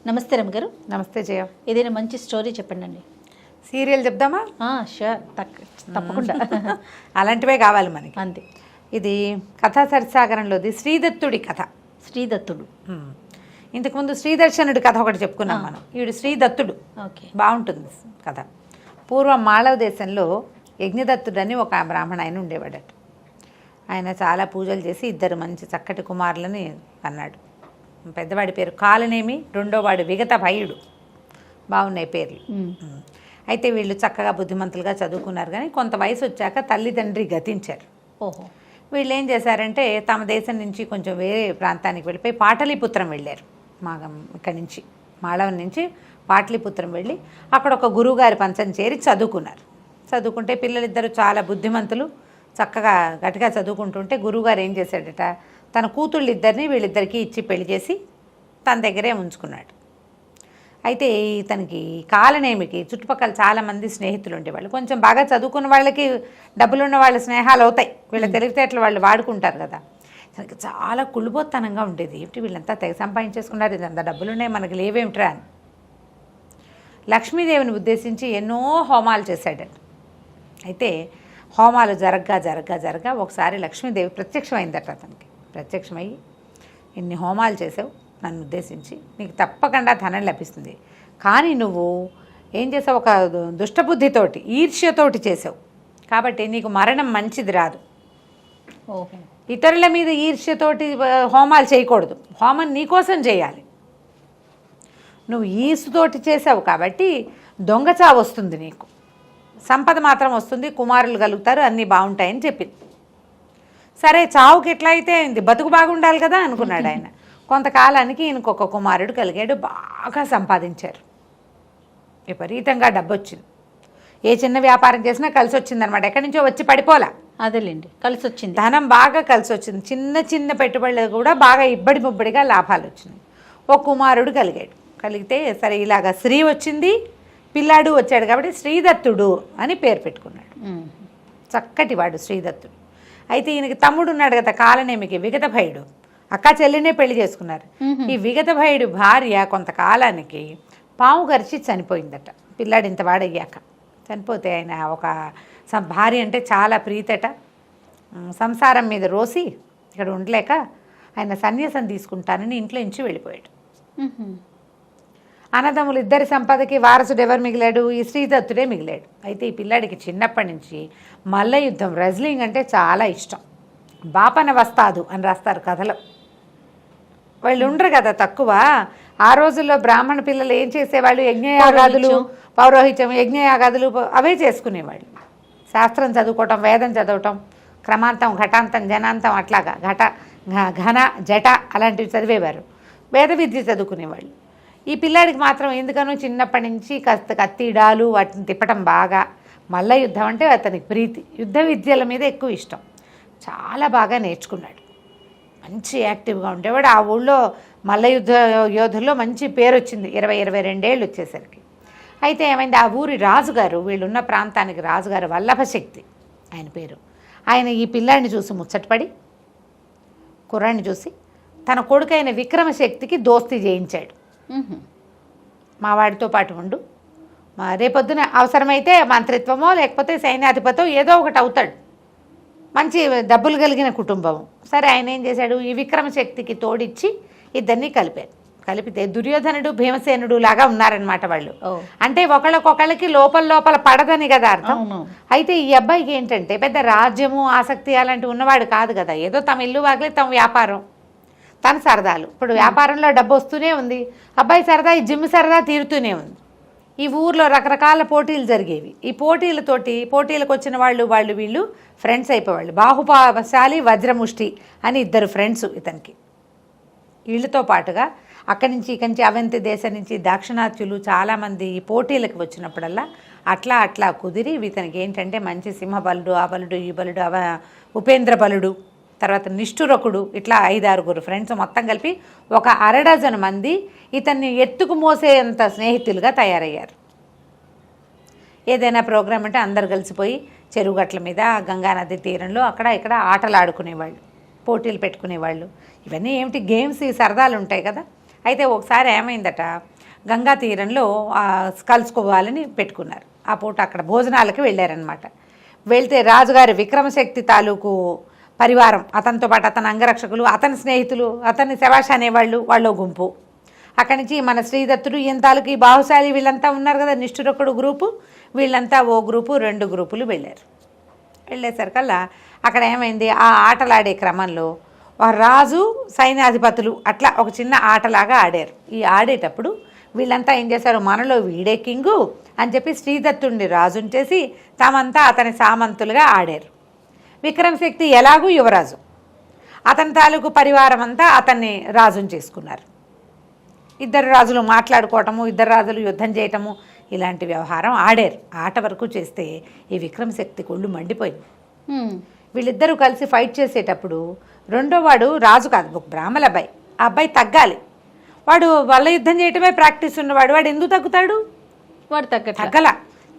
నమస్తే రమ్మగారు. నమస్తే జయ. ఏదైనా మంచి స్టోరీ చెప్పండి అండి. సీరియల్ చెప్దామా? షూర్, తప్పకుండా. అలాంటివే కావాలి మనకి. అంతే. ఇది కథా సరిసాగరంలోది శ్రీదత్తుడి కథ. శ్రీదత్తుడు. ఇంతకుముందు శ్రీదర్శనుడి కథ ఒకటి చెప్పుకున్నాం మనం. ఈవిడు శ్రీదత్తుడు. ఓకే, బాగుంటుంది కథ. పూర్వం మాళవ దేశంలో యజ్ఞదత్తుడని ఒక బ్రాహ్మణ ఆయన ఉండేవాడట. ఆయన చాలా పూజలు చేసి ఇద్దరు మంచి చక్కటి కుమారులని అన్నాడు. పెద్దవాడి పేరు కాలనేమి, రెండోవాడు విగత భయుడు. బాగున్నాయి పేర్లు. అయితే వీళ్ళు చక్కగా బుద్ధిమంతులుగా చదువుకున్నారు. కానీ కొంత వయసు వచ్చాక తల్లిదండ్రి గతించారు. ఓహో. వీళ్ళు ఏం చేశారంటే తమ దేశం నుంచి కొంచెం వేరే ప్రాంతానికి వెళ్ళిపోయి పాటలీపుత్రం వెళ్ళారు. ఇక్కడి నుంచి మాళవం నుంచి పాటలీపుత్రం వెళ్ళి అక్కడ ఒక గురువుగారి పంచం చేరి చదువుకున్నారు. చదువుకుంటే పిల్లలిద్దరూ చాలా బుద్ధిమంతులు, చక్కగా గట్టిగా చదువుకుంటుంటే గురువుగారు ఏం చేశాడట, తన కూతుళ్ళిద్దరిని వీళ్ళిద్దరికీ ఇచ్చి పెళ్లి చేసి తన దగ్గరే ఉంచుకున్నాడు. అయితే ఇతనికి కాలనేమికి చుట్టుపక్కల చాలామంది స్నేహితులు ఉండేవాళ్ళు. కొంచెం బాగా చదువుకున్న వాళ్ళకి డబ్బులున్న వాళ్ళ స్నేహాలు అవుతాయి, వీళ్ళ తెలివితేటలు వాళ్ళు వాడుకుంటారు కదా. తనకి చాలా కుళ్ళుబోత్తనంగా ఉండేది. ఏమిటి వీళ్ళంతా తెగ సంపాదించేసుకున్నారు, ఇదంతా డబ్బులున్నాయి, మనకి లేవేమిట్రా అని. లక్ష్మీదేవిని ఉద్దేశించి ఎన్నో హోమాలు చేశాడంట. అయితే హోమాలు జరగ్గా ఒకసారి లక్ష్మీదేవి ప్రత్యక్షమైందట అతనికి. ప్రత్యక్షమయ్యి, ఇన్ని హోమాలు చేసావు నన్ను ఉద్దేశించి, నీకు తప్పకుండా ధనం లభిస్తుంది. కానీ నువ్వు ఏం చేసావు, ఒక దుష్టబుద్ధితోటి ఈర్ష్యతోటి చేసావు, కాబట్టి నీకు మరణం మంచిది రాదు. ఓహో. ఇతరుల మీద ఈర్ష్యతోటి హోమాలు చేయకూడదు, హోమం నీకోసం చేయాలి. నువ్వు ఈసుతోటి చేసావు కాబట్టి దొంగచావు వస్తుంది, నీకు సంపద మాత్రం వస్తుంది, కుమారులు కలుగుతారు, అన్నీ బాగుంటాయని చెప్పింది. సరే, చావుకి ఎట్లా అయితే అయింది, బతుకు బాగుండాలి కదా అనుకున్నాడు ఆయన. కొంతకాలానికి ఈయనకొక కుమారుడు కలిగాడు. బాగా సంపాదించారు, విపరీతంగా డబ్బు వచ్చింది. ఏ చిన్న వ్యాపారం చేసినా కలిసి వచ్చిందనమాట. ఎక్కడి నుంచో వచ్చి పడిపోలా. అదేలేండి, కలిసి వచ్చింది. ధనం ధనం బాగా కలిసి వచ్చింది. చిన్న పెట్టుబడులు కూడా బాగా ఇబ్బడి ముబ్బడిగా లాభాలు వచ్చినాయి. ఒక కుమారుడు కలిగితే సరే ఇలాగ శ్రీ వచ్చింది, పిల్లాడు వచ్చాడు కాబట్టి శ్రీదత్తుడు అని పేరు పెట్టుకున్నాడు. చక్కటి వాడు శ్రీదత్తుడు. అయితే ఈయనకి తమ్ముడు ఉన్నాడు కదా కాలనేమికి, విగత భయుడు. అక్క చెల్లినే పెళ్లి చేసుకున్నారు. ఈ విగత భయుడు భార్య కొంతకాలానికి పాము కరిచి చనిపోయిందట. పిల్లాడు ఇంత వాడయ్యాక చనిపోతే ఆయన ఒక భార్య అంటే చాలా ప్రీతట. సంసారం మీద రోసి ఇక్కడ ఉండలేక ఆయన సన్యాసం తీసుకుంటానని ఇంట్లో నుంచి వెళ్ళిపోయాడు. అన్నదమ్ములు ఇద్దరి సంపదకి వారసుడు ఎవరు మిగిలాడు, ఈ శ్రీదత్తుడే మిగిలాడు. అయితే ఈ పిల్లాడికి చిన్నప్పటి నుంచి మల్ల యుద్ధం, రెజ్లింగ్ అంటే చాలా ఇష్టం. బాపన వస్తాదు అని రాస్తారు కథలో. వాళ్ళు ఉండరు కదా తక్కువ. ఆ రోజుల్లో బ్రాహ్మణ పిల్లలు ఏం చేసేవాళ్ళు, యజ్ఞయాగాదులు, పౌరోహిత్యం, యజ్ఞయాగాదులు అవే చేసుకునేవాళ్ళు. శాస్త్రం చదువుకోవటం, వేదం చదవటం, క్రమాంతం, ఘటాంతం, జనాంతం, అట్లాగా ఘన జట అలాంటివి చదివేవారు. వేద విద్య చదువుకునేవాళ్ళు. ఈ పిల్లాడికి మాత్రం ఎందుకనో చిన్నప్పటి నుంచి కత్తిడాలు వాటిని తిప్పటం బాగా, మల్ల యుద్ధం అంటే అతనికి ప్రీతి, యుద్ధ విద్యల మీద ఎక్కువ ఇష్టం. చాలా బాగా నేర్చుకున్నాడు, మంచి యాక్టివ్గా ఉండేవాడు. ఆ ఊళ్ళో మల్ల యుద్ధ యోధుల్లో మంచి పేరు వచ్చింది 22 ఏళ్ళు వచ్చేసరికి. అయితే ఏమైంది, ఆ ఊరి రాజుగారు, వీళ్ళున్న ప్రాంతానికి రాజుగారు వల్లభశక్తి ఆయన పేరు. ఆయన ఈ పిల్లాడిని చూసి ముచ్చటపడి, కుర్రాడిని చూసి తన కొడుకైన విక్రమశక్తికి దోస్తీ చేయించాడు. మా వాడితో పాటు ఉండు, రేపొద్దున అవసరమైతే మంత్రిత్వమో లేకపోతే సైన్యాధిపతో ఏదో ఒకటి అవుతాడు, మంచి డబ్బులు కలిగిన కుటుంబం. సరే, ఆయన ఏం చేశాడు, ఈ విక్రమశక్తికి తోడిచ్చి ఇద్దరిని కలిపితే దుర్యోధనుడు భీమసేనుడు లాగా ఉన్నారనమాట వాళ్ళు. అంటే ఒకళ్ళకొకళ్ళకి లోపల పడదని కదా అర్థం. అయితే ఈ అబ్బాయికి ఏంటంటే పెద్ద రాజ్యము ఆసక్తి అలాంటివి ఉన్నవాడు కాదు కదా. ఏదో తమ ఇల్లు వాకిలి, తమ వ్యాపారం, తన సరదాలు. ఇప్పుడు వ్యాపారంలో డబ్బు వస్తూనే ఉంది, అబ్బాయి సరదా, ఈ జిమ్ సరదా తీరుతూనే ఉంది. ఈ ఊర్లో రకరకాల పోటీలు జరిగేవి. ఈ పోటీలకు వచ్చిన వీళ్ళు ఫ్రెండ్స్ అయిపోయేవాళ్ళు. బాహుపాశాలి, వజ్రముష్టి అని ఇద్దరు ఫ్రెండ్స్ ఇతనికి. వీళ్ళతో పాటుగా అక్కడి నుంచి ఇక్కడి నుంచి అవంతి దేశం నుంచి దాక్షిణాత్యులు చాలామంది ఈ పోటీలకు వచ్చినప్పుడల్లా అట్లా కుదిరి ఇతనికి ఏంటంటే మంచి సింహబలుడు, ఆ బలుడు, ఈ బలుడు, ఉపేంద్ర బలుడు, తర్వాత నిష్ఠురకుడు, ఇట్లా 5-6 ఫ్రెండ్స్ మొత్తం కలిపి ఒక 1/2 డజన్ మంది ఇతన్ని ఎత్తుకు మోసేంత స్నేహితులుగా తయారయ్యారు. ఏదైనా ప్రోగ్రాం అంటే అందరు కలిసిపోయి చెరువు గట్ల మీద, గంగానది తీరంలో అక్కడ ఇక్కడ ఆటలు ఆడుకునేవాళ్ళు, పోటీలు పెట్టుకునేవాళ్ళు. ఇవన్నీ ఏమిటి, గేమ్స్, ఈ సరదాలు ఉంటాయి కదా. అయితే ఒకసారి ఏమైందట, గంగా తీరంలో కలుసుకోవాలని పెట్టుకున్నారు. ఆ పూట అక్కడ భోజనాలకి వెళ్ళారనమాట. వెళ్తే రాజుగారి విక్రమశక్తి తాలూకు పరివారం, అతనితో పాటు అతని అంగరక్షకులు, అతని స్నేహితులు, అతన్ని శవాష్ అనేవాళ్ళు, వాళ్ళు గుంపు. అక్కడి నుంచి మన శ్రీదత్తుడు ఈయన తాలూకు బాహుశాలి వీళ్ళంతా ఉన్నారు కదా, నిష్ఠురొక్కడు గ్రూపు, వీళ్ళంతా ఓ గ్రూపు 2 గ్రూపులు వెళ్ళారు. వెళ్ళేసరికల్లా అక్కడ ఏమైంది, ఆ ఆటలాడే క్రమంలో రాజు సైన్యాధిపతులు అట్లా ఒక చిన్న ఆటలాగా ఆడారు. ఈ ఆడేటప్పుడు వీళ్ళంతా ఏం చేశారు, మనలో వీడే కింగు అని చెప్పి శ్రీదత్తుడిని రాజుని చేసి తామంతా అతని సామంతులుగా ఆడారు. విక్రమశక్తి ఎలాగూ యువరాజు, అతని తాలూకు పరివారం అంతా అతన్ని రాజుని చేసుకున్నారు. 2 రాజులు మాట్లాడుకోవటము, 2 రాజులు యుద్ధం చేయటము, ఇలాంటి వ్యవహారం ఆడారు. ఆట వరకు చేస్తే ఈ విక్రమశక్తి కొళ్ళు మండిపోయింది. వీళ్ళిద్దరూ కలిసి ఫైట్ చేసేటప్పుడు రెండో వాడు రాజు కాదు, ఒక బ్రాహ్మణ అబ్బాయి. ఆ అబ్బాయి తగ్గాలి. వాడు వల్ల యుద్ధం చేయటమే ప్రాక్టీస్ ఉన్నవాడు. వాడు ఎందుకు తగ్గుతాడు? వాడు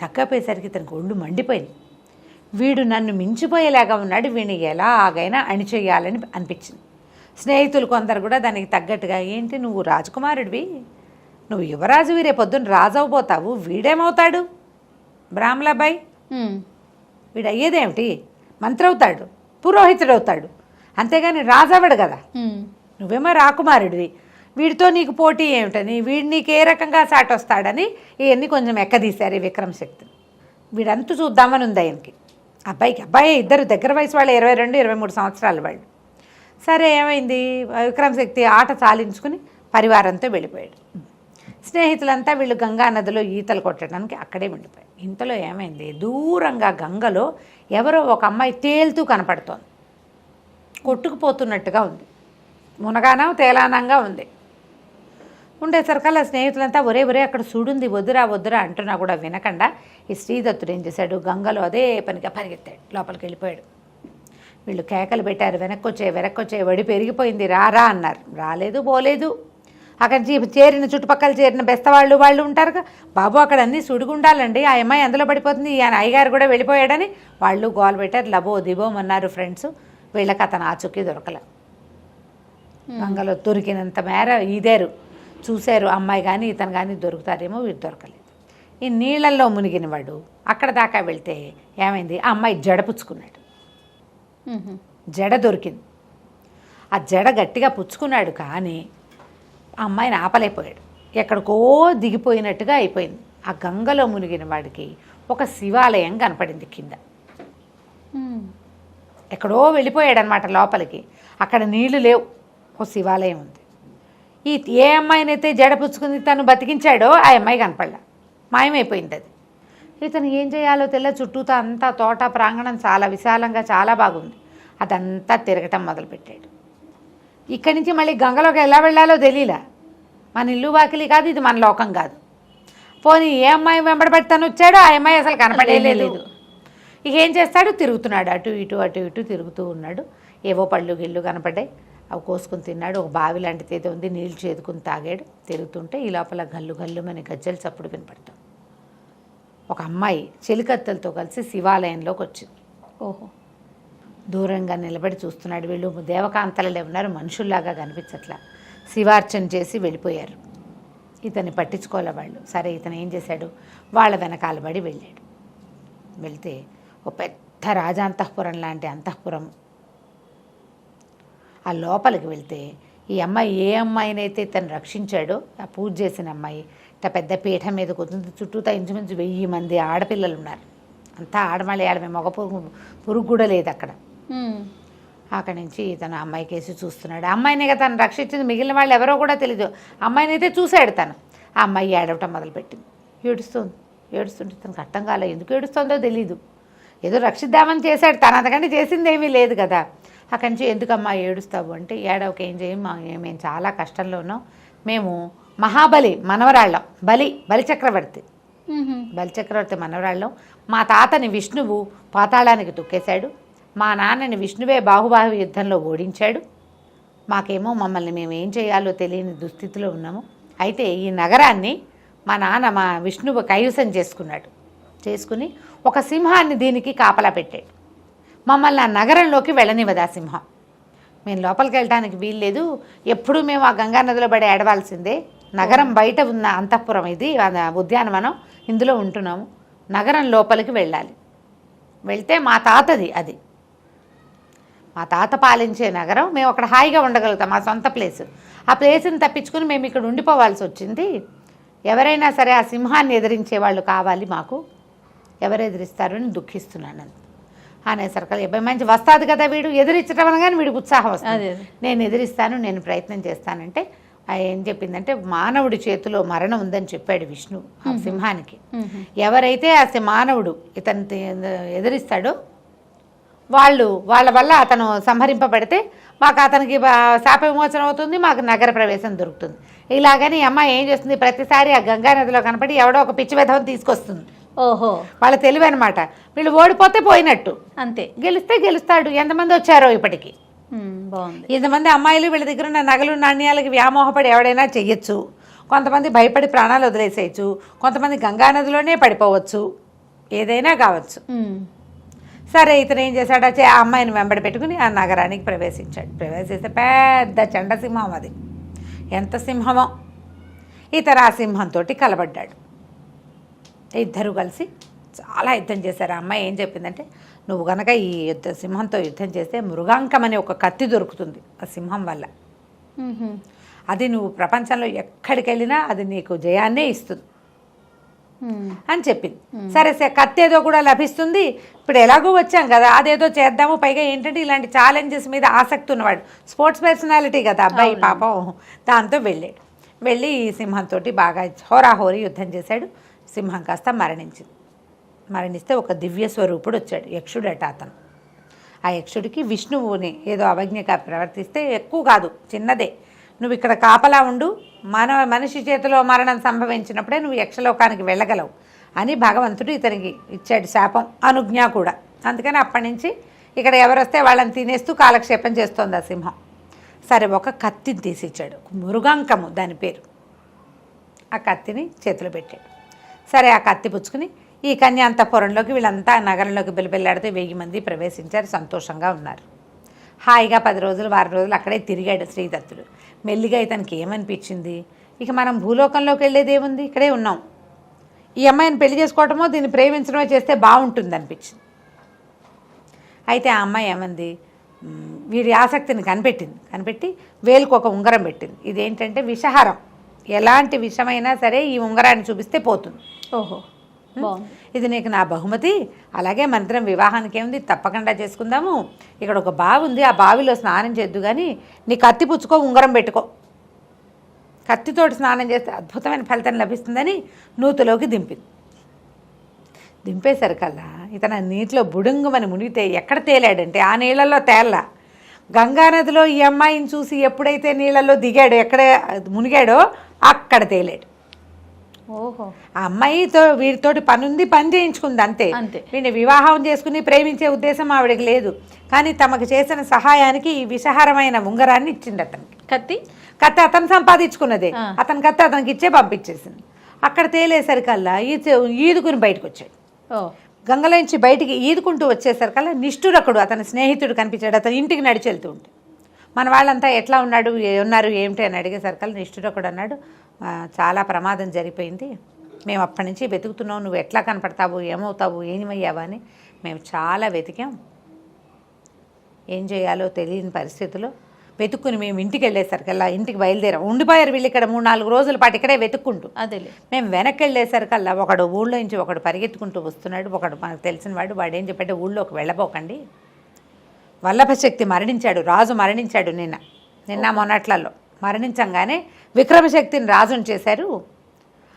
తగ్గపోయేసరికి తనకు ఒళ్ళు మండిపోయింది. వీడు నన్ను మించిపోయేలాగా ఉన్నాడు, వీడిని ఎలాగైనా అణిచేయాలని అనిపించింది. స్నేహితులు కొందరు కూడా దానికి తగ్గట్టుగా, ఏంటి నువ్వు రాజకుమారుడివి, నువ్వు యువరాజువి, రేపొద్దున రాజు అవబోతావు, వీడేమవుతాడు, బ్రాహ్మణబాయ్, వీడు అయ్యేదేమిటి, మంత్రి అవుతాడు, పురోహితుడు అవుతాడు, అంతేగాని రాజు అవ్వడు కదా, నువ్వేమో రాకుమారుడివి, వీడితో నీకు పోటీ ఏమిటని, వీడు నీకు ఏ రకంగా సాటి వస్తాడని ఇవన్నీ కొంచెం ఎక్కదీశారు ఈ విక్రమశక్తిని. వీడంతా చూద్దామని ఉంది ఆయనకి. అబ్బాయి 2 దగ్గర వయసు వాళ్ళు 22-23 సంవత్సరాల వాళ్ళు. సరే ఏమైంది, విక్రమశక్తి ఆట చాలించుకుని పరివారంతో వెళ్ళిపోయాడు. స్నేహితులంతా వీళ్ళు గంగా నదిలో ఈతలు కొట్టడానికి అక్కడే వెళ్ళిపోయారు. ఇంతలో ఏమైంది, దూరంగా గంగలో ఎవరో ఒక అమ్మాయి తేలుతూ కనపడుతోంది. కొట్టుకుపోతున్నట్టుగా ఉంది, మునగానం తేలానంగా ఉంది. ఉండేసరికల్లా స్నేహితులంతా ఒరే అక్కడ సుడుంది, వద్దురా అంటున్నా కూడా వినకుండా ఈ శ్రీదత్తుడు ఏం చేశాడు, గంగలో అదే పనిగా పరిగెత్తాడు, లోపలికి వెళ్ళిపోయాడు. వీళ్ళు కేకలు పెట్టారు, వెనక్కొచ్చే వడి పెరిగిపోయింది, రా అన్నారు. రాలేదు, పోలేదు. అక్కడ చుట్టుపక్కల చేరిన బెస్తవాళ్ళు వాళ్ళు ఉంటారుగా, బాబు అక్కడ అన్నీ సుడిగుండాలండి, ఆ అమ్మాయి అందులో పడిపోతుంది, ఈయన అయ్యగారు కూడా వెళ్ళిపోయాడని వాళ్ళు గోల్ పెట్టారు. లబో దిబోమన్నారు ఫ్రెండ్స్. వీళ్ళకి అతను ఆచూకీ దొరకల. గంగలో దొరికినంత మేర ఈదారు, చూశారు అమ్మాయి కానీ ఇతను కానీ దొరుకుతారేమో, వీరు దొరకలేదు. ఈ నీళ్ళల్లో మునిగిన వాడు అక్కడ దాకా వెళ్తే ఏమైంది, ఆ అమ్మాయి జడ పుచ్చుకున్నాడు. జడ దొరికింది. ఆ జడ గట్టిగా పుచ్చుకున్నాడు కానీ ఆ అమ్మాయిని ఆపలేకపోయాడు. ఎక్కడికో దిగిపోయినట్టుగా అయిపోయింది. ఆ గంగలో మునిగిన వాడికి ఒక శివాలయం కనపడింది కింద. ఎక్కడో వెళ్ళిపోయాడనమాట లోపలికి. అక్కడ నీళ్లు లేవు, ఓ శివాలయం ఉంది. ఏ అమ్మాయినైతే జడ పుచ్చుకుని తను బతికించాడో ఆ అమ్మాయి కనపడలా, మాయమైపోయింది అది. ఇతను ఏం చేయాలో చుట్టూతా అంతా తోట ప్రాంగణం చాలా విశాలంగా చాలా బాగుంది. అదంతా తిరగటం మొదలుపెట్టాడు. ఇక్కడి నుంచి మళ్ళీ గంగలోకి ఎలా వెళ్ళాలో తెలియలా. మన ఇల్లు వాకిలి కాదు, ఇది మన లోకం కాదు. పోనీ ఏ అమ్మాయి వెంబడబట్టి తను వచ్చాడో ఆ అమ్మాయి అసలు కనపడేలేదు. ఇక ఏం చేస్తాడు, తిరుగుతున్నాడు, అటు ఇటు తిరుగుతూ ఉన్నాడు. ఏవో పళ్ళు గిళ్ళు కనపడ్డాయి, అవి కోసుకుని తిన్నాడు. ఒక బావి లాంటిది ఏదో ఉంది, నీళ్ళు చేదుకుని తాగాడు. తిరుగుతుంటే ఈ లోపల గల్లు మన గజ్జల చప్పుడు వినపడతాం. ఒక అమ్మాయి చెలికత్తెలతో కలిసి శివాలయంలోకి వచ్చింది. ఓహో, దూరంగా నిలబడి చూస్తున్నాడు. వీళ్ళు దేవకాంతలలో ఉన్నారు, మనుషుల్లాగా కనిపించట్లా. శివార్చన చేసి వెళ్ళిపోయారు. ఇతన్ని పట్టించుకోలే వాళ్ళు. సరే ఇతను ఏం చేశాడు, వాళ్ళ వెనకాల పడి వెళ్ళాడు. వెళ్తే ఒక పెద్ద రాజాంతఃపురం లాంటి అంతఃపురం. ఆ లోపలికి వెళ్తే ఈ అమ్మాయి ఏ అమ్మాయినైతే ఇతను రక్షించాడో, ఆ పూజ చేసిన అమ్మాయి ఇట్లా పెద్ద పీఠం మీద కూర్చుంది. చుట్టూతా ఇంచుమించు 1000 మంది ఆడపిల్లలు ఉన్నారు. అంతా ఆడమలయాడమే, మగ పురుగు కూడా లేదు అక్కడ. అక్కడి నుంచి తను అమ్మాయి కేసి చూస్తున్నాడు. అమ్మాయిని కదా తను రక్షించింది, మిగిలిన వాళ్ళు ఎవరో కూడా తెలీదు. అమ్మాయిని అయితే చూశాడు తను. ఆ అమ్మాయి ఏడవటం మొదలుపెట్టింది, ఏడుస్తుంటే తనకు అర్థం కాలే, ఎందుకు ఏడుస్తుందో తెలీదు. ఏదో రక్షిద్దామని చేశాడు, తను అంతకంటే చేసింది ఏమీ లేదు కదా. అక్కడి నుంచి ఎందుకమ్మా ఏడుస్తావు అంటే, ఏడవక ఏం చేయం, మేము చాలా కష్టంలో ఉన్నాం, మేము మహాబలి మనవరాళ్ళం, బలిచక్రవర్తి మనవరాళ్ళం. మా తాతని విష్ణువు పాతాళానికి తొక్కేశాడు, మా నాన్నని విష్ణువే బాహుబాహు యుద్ధంలో ఓడించాడు. మాకేమో మమ్మల్ని మేము ఏం చేయాలో తెలియని దుస్థితిలో ఉన్నాము. అయితే ఈ నగరాన్ని మా విష్ణువు కైవసం చేసుకుని ఒక సింహాన్ని దీనికి కాపలా పెట్టాడు. మమ్మల్ని ఆ నగరంలోకి వెళ్ళనివ్వదు ఆ సింహం. మేము లోపలికి వెళ్ళడానికి వీల్లేదు, ఎప్పుడూ మేము ఆ గంగా నదిలో పడి ఏడవాల్సిందే. నగరం బయట ఉన్న అంతఃపురం ఇది, ఉద్యానవనం, ఇందులో ఉంటున్నాము. నగరం లోపలికి వెళ్ళాలి. వెళ్తే మా తాతది అది, మా తాత పాలించే నగరం. మేము అక్కడ హాయిగా ఉండగలుగుతాం, మా సొంత ప్లేసు. ఆ ప్లేస్ని తప్పించుకుని మేము ఇక్కడ ఉండిపోవాల్సి వచ్చింది. ఎవరైనా సరే ఆ సింహాన్ని ఎదిరించే వాళ్ళు కావాలి మాకు, ఎవరు ఎదిరిస్తారు అని దుఃఖిస్తున్నాను అనేసరికి అబ్బాయి మంచి వస్తాది కదా, వీడు ఎదిరించడం అనగానే వీడికి ఉత్సాహం వస్తుంది. నేను ఎదిరిస్తాను, నేను ప్రయత్నం చేస్తానంటే ఏం చెప్పిందంటే మానవుడి చేతిలో మరణం ఉందని చెప్పాడు విష్ణు ఆ సింహానికి. ఎవరైతే ఆ మానవుడు ఇతను ఎదిరిస్తాడో వాళ్ళ వల్ల అతను సంహరింపబడితే మాకు అతనికి శాప విమోచనం అవుతుంది, మాకు నగర ప్రవేశం దొరుకుతుంది. ఇలాగని అమ్మ ఏం చేస్తుంది, ప్రతిసారి ఆ గంగా నదిలో కనపడి ఎవడో ఒక పిచ్చి విధవం తీసుకొస్తుంది. ఓహో, వాళ్ళ తెలివి అనమాట. వీళ్ళు ఓడిపోతే పోయినట్టు, అంతే. గెలిస్తే గెలుస్తాడు. ఎంతమంది వచ్చారో ఇప్పటికి, బాగుంది. ఇంతమంది అమ్మాయిలు వీళ్ళ దగ్గర ఉన్న నగలు నాణ్యాలకి వ్యామోహపడి ఎవడైనా చెయ్యొచ్చు. కొంతమంది భయపడి ప్రాణాలు వదిలేసేయచ్చు, కొంతమంది గంగానదిలోనే పడిపోవచ్చు, ఏదైనా కావచ్చు. సరే ఇతను ఏం చేశాడు, ఆ అమ్మాయిని వెంబడి పెట్టుకుని ఆ నగరానికి ప్రవేశించాడు. ప్రవేశిస్తే పెద్ద చండసింహం అది, ఎంత సింహమో. ఇతను ఆ సింహంతో కలబడ్డాడు. ఇద్దరు కలిసి చాలా యుద్ధం చేశారు. ఆ అమ్మాయి ఏం చెప్పిందంటే, నువ్వు కనుక ఈ సింహంతో యుద్ధం చేస్తే మృగాంకం అనే ఒక కత్తి దొరుకుతుంది ఆ సింహం వల్ల. అది నువ్వు ప్రపంచంలో ఎక్కడికి వెళ్ళినా అది నీకు జయాన్నే ఇస్తుంది అని చెప్పింది. సరే కత్తి ఏదో కూడా లభిస్తుంది, ఇప్పుడు ఎలాగో వచ్చాం కదా అదేదో చేద్దాము. పైగా ఏంటంటే ఇలాంటి ఛాలెంజెస్ మీద ఆసక్తి ఉన్నవాడు, స్పోర్ట్స్ పర్సనాలిటీ కదా అబ్బాయి పాపం. దాంతో వెళ్ళి ఈ సింహంతో బాగా హోరాహోరీ యుద్ధం చేశాడు. సింహం కాస్త మరణిస్తే ఒక దివ్య స్వరూపుడు వచ్చాడు, యక్షుడట అతను. ఆ యక్షుడికి విష్ణువుని ఏదో అవజ్ఞగా ప్రవర్తిస్తే, ఎక్కువ కాదు చిన్నదే, నువ్వు ఇక్కడ కాపలా ఉండు, మనిషి చేతిలో మరణం సంభవించినప్పుడే నువ్వు యక్షలోకానికి వెళ్ళగలవు అని భగవంతుడు ఇతనికి ఇచ్చాడు శాపం, అనుజ్ఞ కూడా. అందుకని అప్పటి నుంచి ఇక్కడ ఎవరు వస్తే వాళ్ళని తినేస్తూ కాలక్షేపం చేస్తోంది ఆ సింహం. సరే ఒక కత్తిని తీసిచ్చాడు, మృగాంకము దాని పేరు. ఆ కత్తిని చేతిలో పెట్టాడు. సరే ఆ కత్తి పుచ్చుకుని ఈ కన్యాంతపురంలోకి వీళ్ళంతా నగరంలోకి బిలబిల్లాడితే 1000 మంది ప్రవేశించారు, సంతోషంగా ఉన్నారు. హాయిగా 10 రోజులు 10 రోజులు అక్కడే తిరిగాడు శ్రీదత్తుడు. మెల్లిగా ఇతనికి ఏమనిపించింది, ఇక మనం భూలోకంలోకి వెళ్ళేది ఏముంది, ఇక్కడే ఉన్నాం, ఈ అమ్మాయిని పెళ్లి చేసుకోవటమో దీన్ని ప్రేమించడమో చేస్తే బాగుంటుంది అనిపించింది. అయితే ఆ అమ్మాయి ఏమంది, వీడి ఆసక్తిని కనిపెట్టి వేలుకు ఒక ఉంగరం పెట్టింది. ఇదేంటంటే విషహారం, ఎలాంటి విషమైనా సరే ఈ ఉంగరాన్ని చూపిస్తే పోతుంది. ఓహో, ఇది నీకు నా బహుమతి, అలాగే మంత్రం వివాహానికి ఏముంది తప్పకుండా చేసుకుందాము. ఇక్కడ ఒక బావి ఉంది, ఆ బావిలో స్నానం చేద్దు, కానీ నీ కత్తి పుచ్చుకో, ఉంగరం పెట్టుకో, కత్తితోటి స్నానం చేస్తే అద్భుతమైన ఫలితం లభిస్తుందని నూతిలోకి దింపేసరికల్లా ఇతను నీటిలో బుడుంగుమని మునిగితే ఎక్కడ తేలాడంటే ఆ నీళ్ళల్లో తేల్లా. గంగానదిలో ఈ అమ్మాయిని చూసి ఎప్పుడైతే నీళ్ళల్లో దిగాడో, ఎక్కడ మునిగాడో అక్కడ తేలాడు. ఓహో, ఆ అమ్మాయితో వీడితోటి పని చేయించుకుంది అంతే. వీడిని వివాహం చేసుకుని ప్రేమించే ఉద్దేశం ఆవిడకి లేదు. కానీ తమకు చేసిన సహాయానికి ఈ విషహారమైన ఉంగరాన్ని ఇచ్చింది అతనికి. కత్తి అతను సంపాదించుకున్నదే, అతని కత్తి అతనికి ఇచ్చే పంపించేసింది. అక్కడ తేలేసరికల్లా ఈదుకుని బయటకు వచ్చాడు. గంగలోంచి బయటికి ఈదుకుంటూ వచ్చేసరికల్లా నిష్ఠురకుడు అతని స్నేహితుడు కనిపించాడు. అతని ఇంటికి నడిచి వెళ్తూ ఉంటే మన వాళ్ళంతా ఎట్లా ఉన్నారు ఏమిటి అని అడిగేసరికల్లా నిష్ఠురకుడు అన్నాడు, చాలా ప్రమాదం జరిగిపోయింది, మేము అప్పటి నుంచి వెతుకుతున్నాం, నువ్వు ఎట్లా కనపడతావు, ఏమవుతావు, ఏమయ్యావా అని మేము చాలా వెతికాం. ఏం చేయాలో తెలియని పరిస్థితిలో వెతుక్కుని మేము ఇంటికి వెళ్ళేసరికల్లా, ఇంటికి బయలుదేరాం. ఉండిపోయారు వీళ్ళు ఇక్కడ 3-4 రోజుల పాటు ఇక్కడే వెతుక్కుంటూ. అదేలే, మేము వెనక్కి వెళ్ళేసరికల్లా ఒకడు ఊళ్ళో నుంచి ఒకడు పరిగెత్తుకుంటూ వస్తున్నాడు. ఒకడు మనకు తెలిసిన వాడు ఏం చెప్పాడు, ఊళ్ళోకి వెళ్ళబోకండి, వల్లభశక్తి మరణించాడు, రాజు మరణించాడు నిన్న మొన్నట్లలో. మరణించంగానే విక్రమశక్తిని రాజుని చేశారు.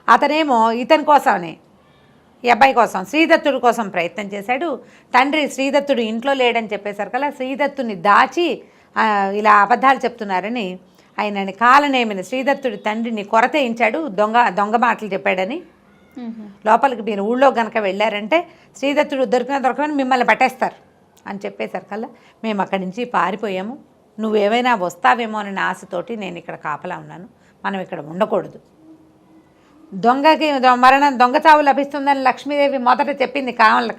అతనేమో ఇతని కోసమనే, ఈ అబ్బాయి కోసం, శ్రీదత్తుడి కోసం ప్రయత్నం చేశాడు. తండ్రి శ్రీదత్తుడు ఇంట్లో లేడని చెప్పేసరికల్లా శ్రీదత్తుని దాచి ఇలా అబద్ధాలు చెప్తున్నారని ఆయనని కాలనేమిని శ్రీదత్తుడి తండ్రిని కొరతేయించాడు. దొంగ మాటలు చెప్పాడని. లోపలికి మీరు ఊళ్ళో కనుక వెళ్ళారంటే శ్రీదత్తుడు దొరకని మిమ్మల్ని పట్టేస్తారు అని చెప్పేసరికల్లా మేము అక్కడి నుంచి పారిపోయాము. నువ్వేమైనా వస్తావేమో అనే ఆశతోటి నేను ఇక్కడ కాపలా ఉన్నాను, మనం ఇక్కడ ఉండకూడదు. దొంగ చావు లభిస్తుందని లక్ష్మీదేవి మొదట చెప్పింది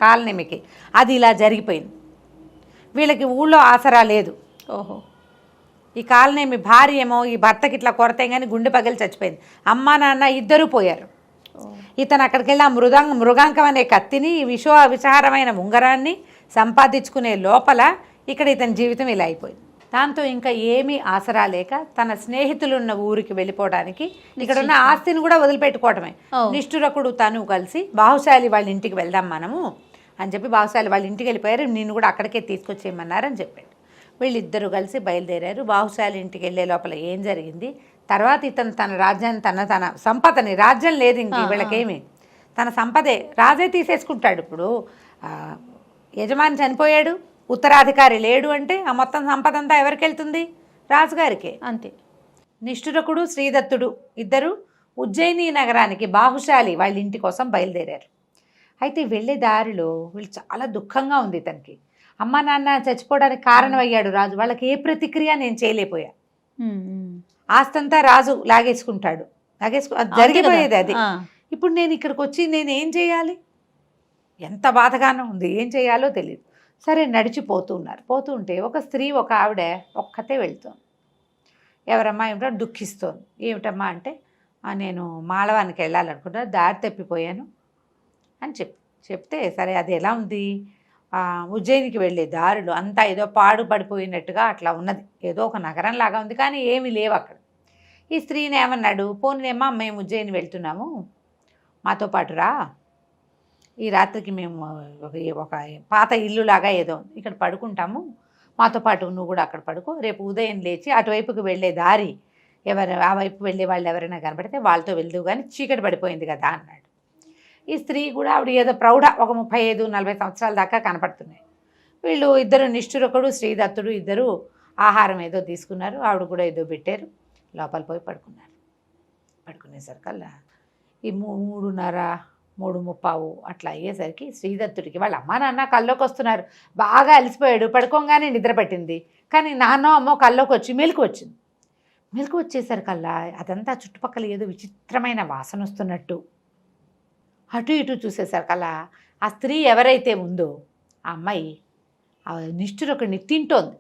కాలనేమికి, అది ఇలా జరిగిపోయింది. వీళ్ళకి ఊళ్ళో ఆసరా లేదు. ఓహో, ఈ కాలనేమి భార్య ఏమో ఈ భర్తకి ఇట్లా కొరతే కానీ గుండె పగిలి చచ్చిపోయింది. అమ్మ నాన్న ఇద్దరూ పోయారు. ఇతను అక్కడికి వెళ్ళి ఆ మృగాంకం అనే కత్తిని విషహారమైన ఉంగరాన్ని సంపాదించుకునే లోపల ఇక్కడ ఇతని జీవితం ఇలా అయిపోయింది. దాంతో ఇంకా ఏమీ ఆసరా లేక తన స్నేహితులున్న ఊరికి వెళ్ళిపోవడానికి ఇక్కడ ఉన్న ఆస్తిని కూడా వదిలిపెట్టుకోవటమే. నిష్ఠురకుడు తను కలిసి బాహుశాలి వాళ్ళ ఇంటికి వెళ్దాం మనము అని చెప్పి బాహుశాలి వాళ్ళ ఇంటికి వెళ్ళిపోయారు. నిన్ను కూడా అక్కడికే తీసుకొచ్చేయమన్నారని చెప్పాడు. వీళ్ళిద్దరూ కలిసి బయలుదేరారు. బాహుశాలి ఇంటికి వెళ్ళే లోపల ఏం జరిగింది, తర్వాత ఇతను తన రాజ్యాన్ని తన సంపదని, రాజ్యం లేదు ఇంక వీళ్ళకేమి, తన సంపదే రాజే తీసేసుకుంటాడు. ఇప్పుడు యజమాని చనిపోయాడు, ఉత్తరాధికారి లేడు అంటే ఆ మొత్తం సంపద అంతా ఎవరికి వెళ్తుంది? రాజుగారికే. అంతే. నిష్ఠురకుడు శ్రీదత్తుడు ఇద్దరు ఉజ్జయిని నగరానికి బాహుశాలి వాళ్ళ ఇంటి కోసం బయలుదేరారు. అయితే వెళ్ళే దారిలో వీళ్ళు చాలా దుఃఖంగా ఉంది. ఇతనికి అమ్మ నాన్న చచ్చిపోవడానికి కారణమయ్యాడు రాజు. వాళ్ళకి ఏ ప్రతిక్రియ నేను చేయలేకపోయా. ఆస్తంతా రాజు లాగేసుకుంటాడు. అది జరిగిపోయేది. అది ఇప్పుడు నేను ఇక్కడికి వచ్చి నేను ఏం చేయాలి? ఎంత బాధగానో ఉంది, ఏం చేయాలో తెలియదు. సరే నడిచిపోతూ ఉన్నారు. పోతూ ఉంటే ఒక స్త్రీ, ఒక ఆవిడ ఒక్కతే వెళ్తుంది. ఎవరమ్మా ఏమిటో దుఃఖిస్తోంది. ఏమిటమ్మా అంటే నేను మాళవానికి వెళ్ళాలనుకుంటున్నా, దారి తప్పిపోయాను అని చెప్తే సరే అది ఎలా ఉంది, ఉజ్జయినికి వెళ్ళే దారులు అంతా ఏదో పాడుపడిపోయినట్టుగా అట్లా ఉన్నది. ఏదో ఒక నగరం లాగా ఉంది కానీ ఏమీ లేవు అక్కడ. ఈ స్త్రీని ఏమన్నాడు, పోనీలేమ్మా మేము ఉజ్జయిని వెళ్తున్నాము, మాతో పాటు రా, ఈ రాత్రికి మేము ఒక పాత ఇల్లులాగా ఏదో ఇక్కడ పడుకుంటాము, మాతో పాటు నువ్వు కూడా అక్కడ పడుకో, రేపు ఉదయం లేచి అటువైపుకి వెళ్ళే దారి ఆ వైపు వెళ్ళే వాళ్ళు ఎవరైనా కనబడితే వాళ్ళతో వెళ్దు కానీ చీకటి పడిపోయింది కదా అన్నాడు. ఈ స్త్రీ కూడా ఆవిడ ఏదో ప్రౌఢ, ఒక 35-40 సంవత్సరాల దాకా కనపడుతున్నాయి. వీళ్ళు ఇద్దరు నిష్ఠురకుడు శ్రీదత్తుడు ఇద్దరు ఆహారం ఏదో తీసుకున్నారు, ఆవిడ కూడా ఏదో పెట్టారు, లోపల పోయి పడుకున్నారు. పడుకునేసరికల్లా ఈ 3:30-3:30 అట్లా అయ్యేసరికి శ్రీదత్తుడికి వాళ్ళ అమ్మ నాన్న కల్లోకి వస్తున్నారు. బాగా అలసిపోయాడు, పడుకోగానే నిద్ర పట్టింది. కానీ నాన్నో అమ్మో కల్లోకి వచ్చి మెలకు వచ్చింది. మెలకు వచ్చేసరికల్లా అదంతా చుట్టుపక్కల ఏదో విచిత్రమైన వాసన వస్తున్నట్టు అటు ఇటు చూసేసరికల్లా ఆ స్త్రీ ఎవరైతే ఉందో ఆ అమ్మాయి ఆ నిష్ఠురకుడిని తింటోంది.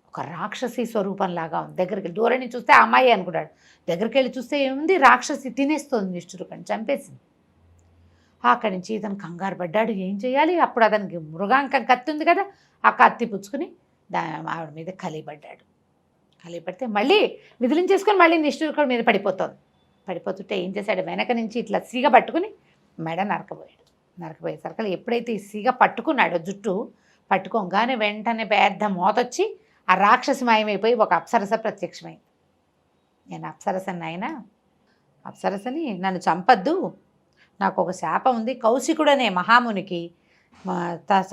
ఒక రాక్షసి స్వరూపంలాగా ఉంది. దగ్గరికి దూరం నుంచి చూస్తే ఆ అమ్మాయి అనుకున్నాడు, దగ్గరికి వెళ్ళి చూస్తే ఏముంది, రాక్షసి తినేస్తోంది, నిష్ఠురకుడిని చంపేసింది. అక్కడి నుంచి ఇతను కంగారు పడ్డాడు, ఏం చేయాలి? అప్పుడు అతనికి మృగాంకం కత్తి ఉంది కదా, ఆ కత్తి పుచ్చుకుని ఆవిడ మీద కలిపడ్డాడు. కలిపడితే మళ్ళీ విదిలించేసుకొని మళ్ళీ నిష్ఠురకుడి మీద పడిపోతుంది. పడిపోతుంటే ఏం చేశాడు, వెనక నుంచి ఇట్లా సీగ పట్టుకుని మెడ నరకబోయాడు. నరకబోయేసరికి ఎప్పుడైతే ఈ సీగ పట్టుకున్నాడో జుట్టు పట్టుకోగానే వెంటనే పెద్ద మోతొచ్చి ఆ రాక్షసి మాయమైపోయి ఒక అప్సరస ప్రత్యక్షమైంది. నేను అప్సరసని అయినా అప్సరసని నన్ను చంపద్దు, నాకు ఒక శాపం ఉంది. కౌశికుడు అనే మహామునికి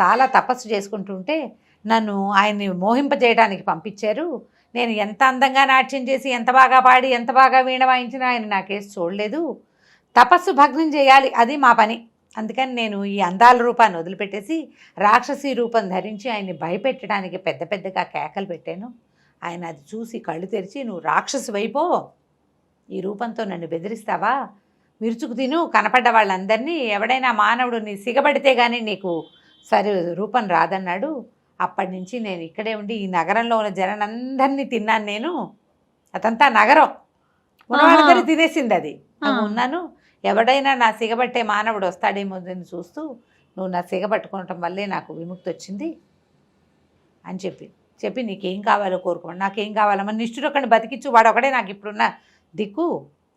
చాలా తపస్సు చేసుకుంటుంటే నన్ను ఆయన్ని మోహింపజేయడానికి పంపించారు. నేను ఎంత అందంగా నాట్యం చేసి, ఎంత బాగా పాడి, ఎంత బాగా వీణ వాయించినా ఆయన నాకేసి చూడలేదు. తపస్సు భగ్నం చేయాలి, అది మా పని. అందుకని నేను ఈ అందాల రూపాన్ని వదిలిపెట్టేసి రాక్షసి రూపం ధరించి ఆయన్ని భయపెట్టడానికి పెద్ద పెద్దగా కేకలు పెట్టాను. ఆయన అది చూసి కళ్ళు తెరిచి, నువ్వు రాక్షసి వైపో, ఈ రూపంతో నన్ను బెదిరిస్తావా, విరుచుకు తిను కనపడ్డ వాళ్ళందరినీ, ఎవడైనా మానవుడు నీ సిగబడితే కానీ నీకు సరి రూపం రాదన్నాడు. అప్పటి నుంచి నేను ఇక్కడే ఉండి ఈ నగరంలో ఉన్న జనాలందరినీ తిన్నాను. నేను అదంతా నగరం ఉన్నవాళ్ళందరూ తినేసింది, అది ఉన్నాను. ఎవడైనా నా సిగబట్టే మానవుడు వస్తాడేమో అని చూస్తూ నువ్వు నా సిగబట్టుకోవటం వల్లే నాకు విముక్తి వచ్చింది అని చెప్పి నీకేం కావాలో కోరుకోండి, నాకేం కావాలమ్మా, నిష్ఠురకుడిని బతికించు, వాడు ఒకడే నాకు ఇప్పుడున్న దిక్కు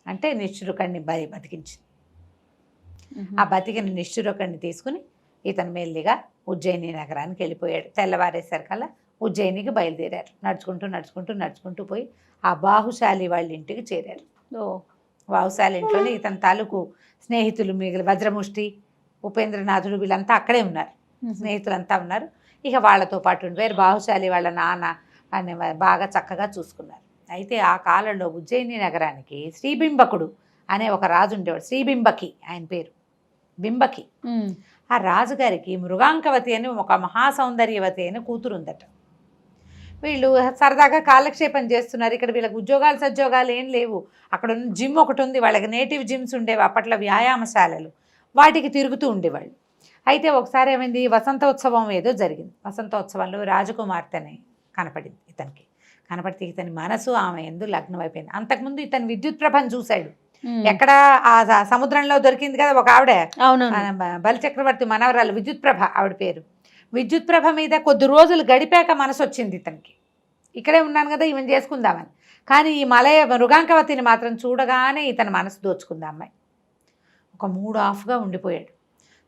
అంటే నిష్ఠురకుడిని బతికించింది. ఆ బతికిన నిష్ఠురకుడిని తీసుకుని ఇతను మెల్లిగా ఉజ్జయిని నగరానికి వెళ్ళిపోయాడు. తెల్లవారేసరికల్లా ఉజ్జయినికి బయలుదేరారు. నడుచుకుంటూ పోయి ఆ బాహుశాలి వాళ్ళ ఇంటికి చేరారు. బాహుశాలి ఇంట్లోనే ఇతని తాలూకు స్నేహితులు మిగిలిన వజ్రముష్టి, ఉపేంద్రనాథుడు వీళ్ళంతా అక్కడే ఉన్నారు, స్నేహితులంతా ఉన్నారు. ఇక వాళ్ళతో పాటు ఉండిపోయారు. బాహుశాలి వాళ్ళ నాన్న అని బాగా చక్కగా చూసుకున్నారు. అయితే ఆ కాలంలో ఉజ్జయిని నగరానికి శ్రీబింబకుడు అనే ఒక రాజు ఉండేవాడు. శ్రీబింబకి ఆయన పేరు, బింబకి. ఆ రాజుగారికి మృగాంకవతి అని ఒక మహాసౌందర్యవతి అయిన కూతురు ఉందట. వీళ్ళు సరదాగా కాలక్షేపం చేస్తున్నారు. ఇక్కడ వీళ్ళకి ఉద్యోగాలు సద్యోగాలు ఏం లేవు. అక్కడ ఉన్న జిమ్ ఒకటి ఉంది, వాళ్ళకి నేటివ్ జిమ్స్ ఉండేవి అప్పట్లో, వ్యాయామశాలలు, వాటికి తిరుగుతూ ఉండేవాళ్ళు. అయితే ఒకసారి ఏమైంది, వసంతోత్సవం ఏదో జరిగింది. వసంతోత్సవంలో రాజకుమార్తెని కనపడింది ఇతనికి. కనపడితే ఇతని మనసు ఆమె ఎందు లగ్నం అయిపోయింది. అంతకుముందు ఇతను విద్యుత్ ప్రభను చూశాడు. ఎక్కడ ఆ సముద్రంలో దొరికింది కదా ఒక ఆవిడ, అవును. బలిచక్రవర్తి మనవరాలు విద్యుత్ ప్రభ ఆవిడ పేరు. విద్యుత్ ప్రభ మీద కొద్ది రోజులు గడిపాక మనసు వచ్చింది ఇతనికి. ఇక్కడే ఉన్నాను కదా ఈమెను చేసుకుందామని. కానీ ఈ మలయ మృగాంకవతిని మాత్రం చూడగానే ఇతని మనసు దోచుకుంది అమ్మాయి. ఒక మూడు ఆఫ్గా ఉండిపోయాడు.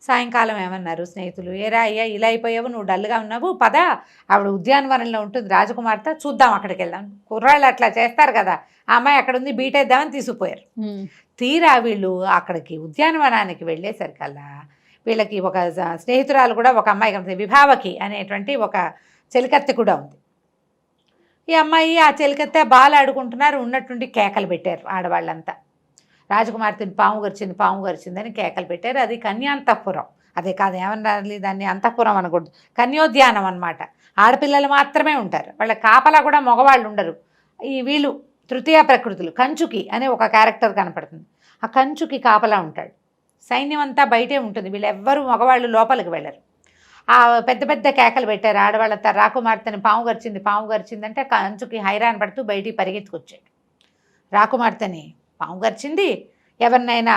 సాయంకాలం ఏమన్నారు స్నేహితులు, ఏరా అయ్యా ఇలా అయిపోయావు, నువ్వు డల్గా ఉన్నావు, పద ఆవిడ ఉద్యానవనంలో ఉంటుంది రాజకుమార్తె, చూద్దాం అక్కడికి వెళ్దాం. కుర్రాళ్ళు అట్లా చేస్తారు కదా, ఆ అమ్మాయి అక్కడ ఉంది బీటేద్దామని తీసుకుపోయారు. తీరా వీళ్ళు అక్కడికి ఉద్యానవనానికి వెళ్ళేసరికల్లా వీళ్ళకి ఒక స్నేహితురాలు కూడా ఒక అమ్మాయి కనిపిస్తుంది, విభావకి అనేటువంటి ఒక చెలికత్తె కూడా ఉంది. ఈ అమ్మాయి ఆ చెలికత్తె బాలు ఆడుకుంటున్నారు, ఉన్నట్టుండి కేకలు పెట్టారు ఆడవాళ్ళంతా. రాజకుమార్తెని పాము గరిచిందని కేకలు పెట్టారు. అది కన్యాంతఃపురం, అదే కాదు ఏమన్నా దాన్ని అంతఃపురం అనకూడదు, కన్యోద్యానం అనమాట. ఆడపిల్లలు మాత్రమే ఉంటారు, వాళ్ళ కాపలా కూడా మగవాళ్ళు ఉండరు. ఈ వీళ్ళు తృతీయ ప్రకృతులు, కంచుకి అనే ఒక క్యారెక్టర్ కనపడుతుంది. ఆ కంచుకి కాపలా ఉంటాడు, సైన్యం అంతా బయటే ఉంటుంది, వీళ్ళు ఎవ్వరూ మగవాళ్ళు లోపలికి వెళ్ళరు. ఆ పెద్ద పెద్ద కేకలు పెట్టారు ఆడవాళ్ళంతా. రాకుమార్తెని పాము గరిచిందంటే కంచుకి హైరాన్ పడుతూ బయటికి పరిగెత్తుకొచ్చాడు. రాకుమార్తెని పాము గరిచింది, ఎవరినైనా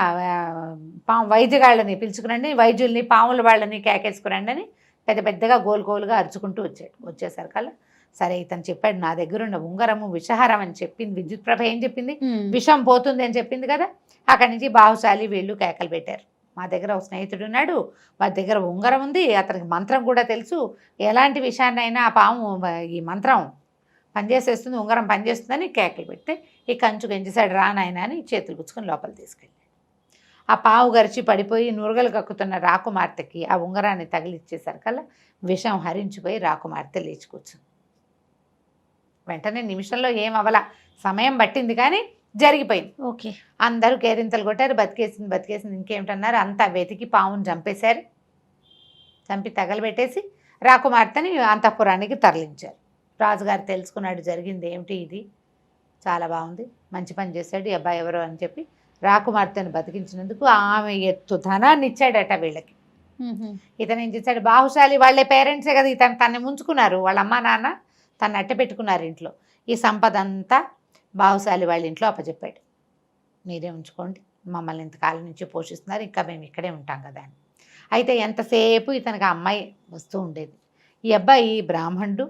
వైద్యగాళ్ళని పిలుచుకురండి, వైద్యుల్ని పాముల వాళ్ళని కేకేసుకురండి అని పెద్ద పెద్దగా గోలుగా అరుచుకుంటూ వచ్చాడు. వచ్చేసరికల్లా సరే ఇతను చెప్పాడు, నా దగ్గర ఉన్న ఉంగరము విషహారం అని చెప్పింది విద్యుత్ ప్రభ. ఏం చెప్పింది? విషం పోతుంది అని చెప్పింది కదా. అక్కడి నుంచి బాహుశాలి వీళ్ళు కేకలు పెట్టారు, మా దగ్గర ఒక స్నేహితుడు ఉన్నాడు, వారి దగ్గర ఉంగరం ఉంది, అతనికి మంత్రం కూడా తెలుసు, ఎలాంటి విషయాన్నైనా ఆ పాము ఈ మంత్రం పనిచేసేస్తుంది, ఉంగరం పనిచేస్తుందని కేకలు పెడితే ఈ కంచు గెంచేశాడు, రానాయన అని చేతులు గుచ్చుకొని లోపల తీసుకెళ్ళాడు. ఆ పావు గరిచి పడిపోయి నురగలు కక్కుతున్న రాకుమార్తెకి ఆ ఉంగరాన్ని తగిలిచ్చేసరికల్లా విషం హరించిపోయి రాకుమార్తె లేచి కూర్చుంది. వెంటనే నిమిషంలో ఏమవలా, సమయం పట్టింది కానీ జరిగిపోయింది. ఓకే. అందరూ కేరింతలు కొట్టారు, బతికేసింది ఇంకేమిటన్నారు. అంతా వెతికి పావును చంపేశారు. చంపి తగలబెట్టేసి రాకుమార్తెని అంతఃపురానికి తరలించారు. రాజుగారు తెలుసుకున్నాడు జరిగింది ఏమిటి, ఇది చాలా బాగుంది, మంచి పని చేశాడు ఈ అబ్బాయి ఎవరో అని చెప్పి రాకుమార్తెను బతికించినందుకు ఆమె ఎత్తు ధనాన్ని ఇచ్చాడట వీళ్ళకి. ఇతను ఏం చేశాడు, బాహుశాలి వాళ్ళే పేరెంట్సే కదా, ఇతను తన్ని ముంచుకున్నారు, వాళ్ళ అమ్మ నాన్న తను అట్ట పెట్టుకున్నారు ఇంట్లో. ఈ సంపద అంతా బాహుశాలి వాళ్ళ ఇంట్లో అప్పచెప్పాడు, మీరే ఉంచుకోండి, మమ్మల్ని ఇంతకాలం నుంచి పోషిస్తున్నారు, ఇంకా మేము ఇక్కడే ఉంటాం కదా అని. అయితే ఎంతసేపు ఇతనికి ఆ అమ్మాయి వస్తూ ఉండేది. ఈ అబ్బాయి బ్రాహ్మణుడు,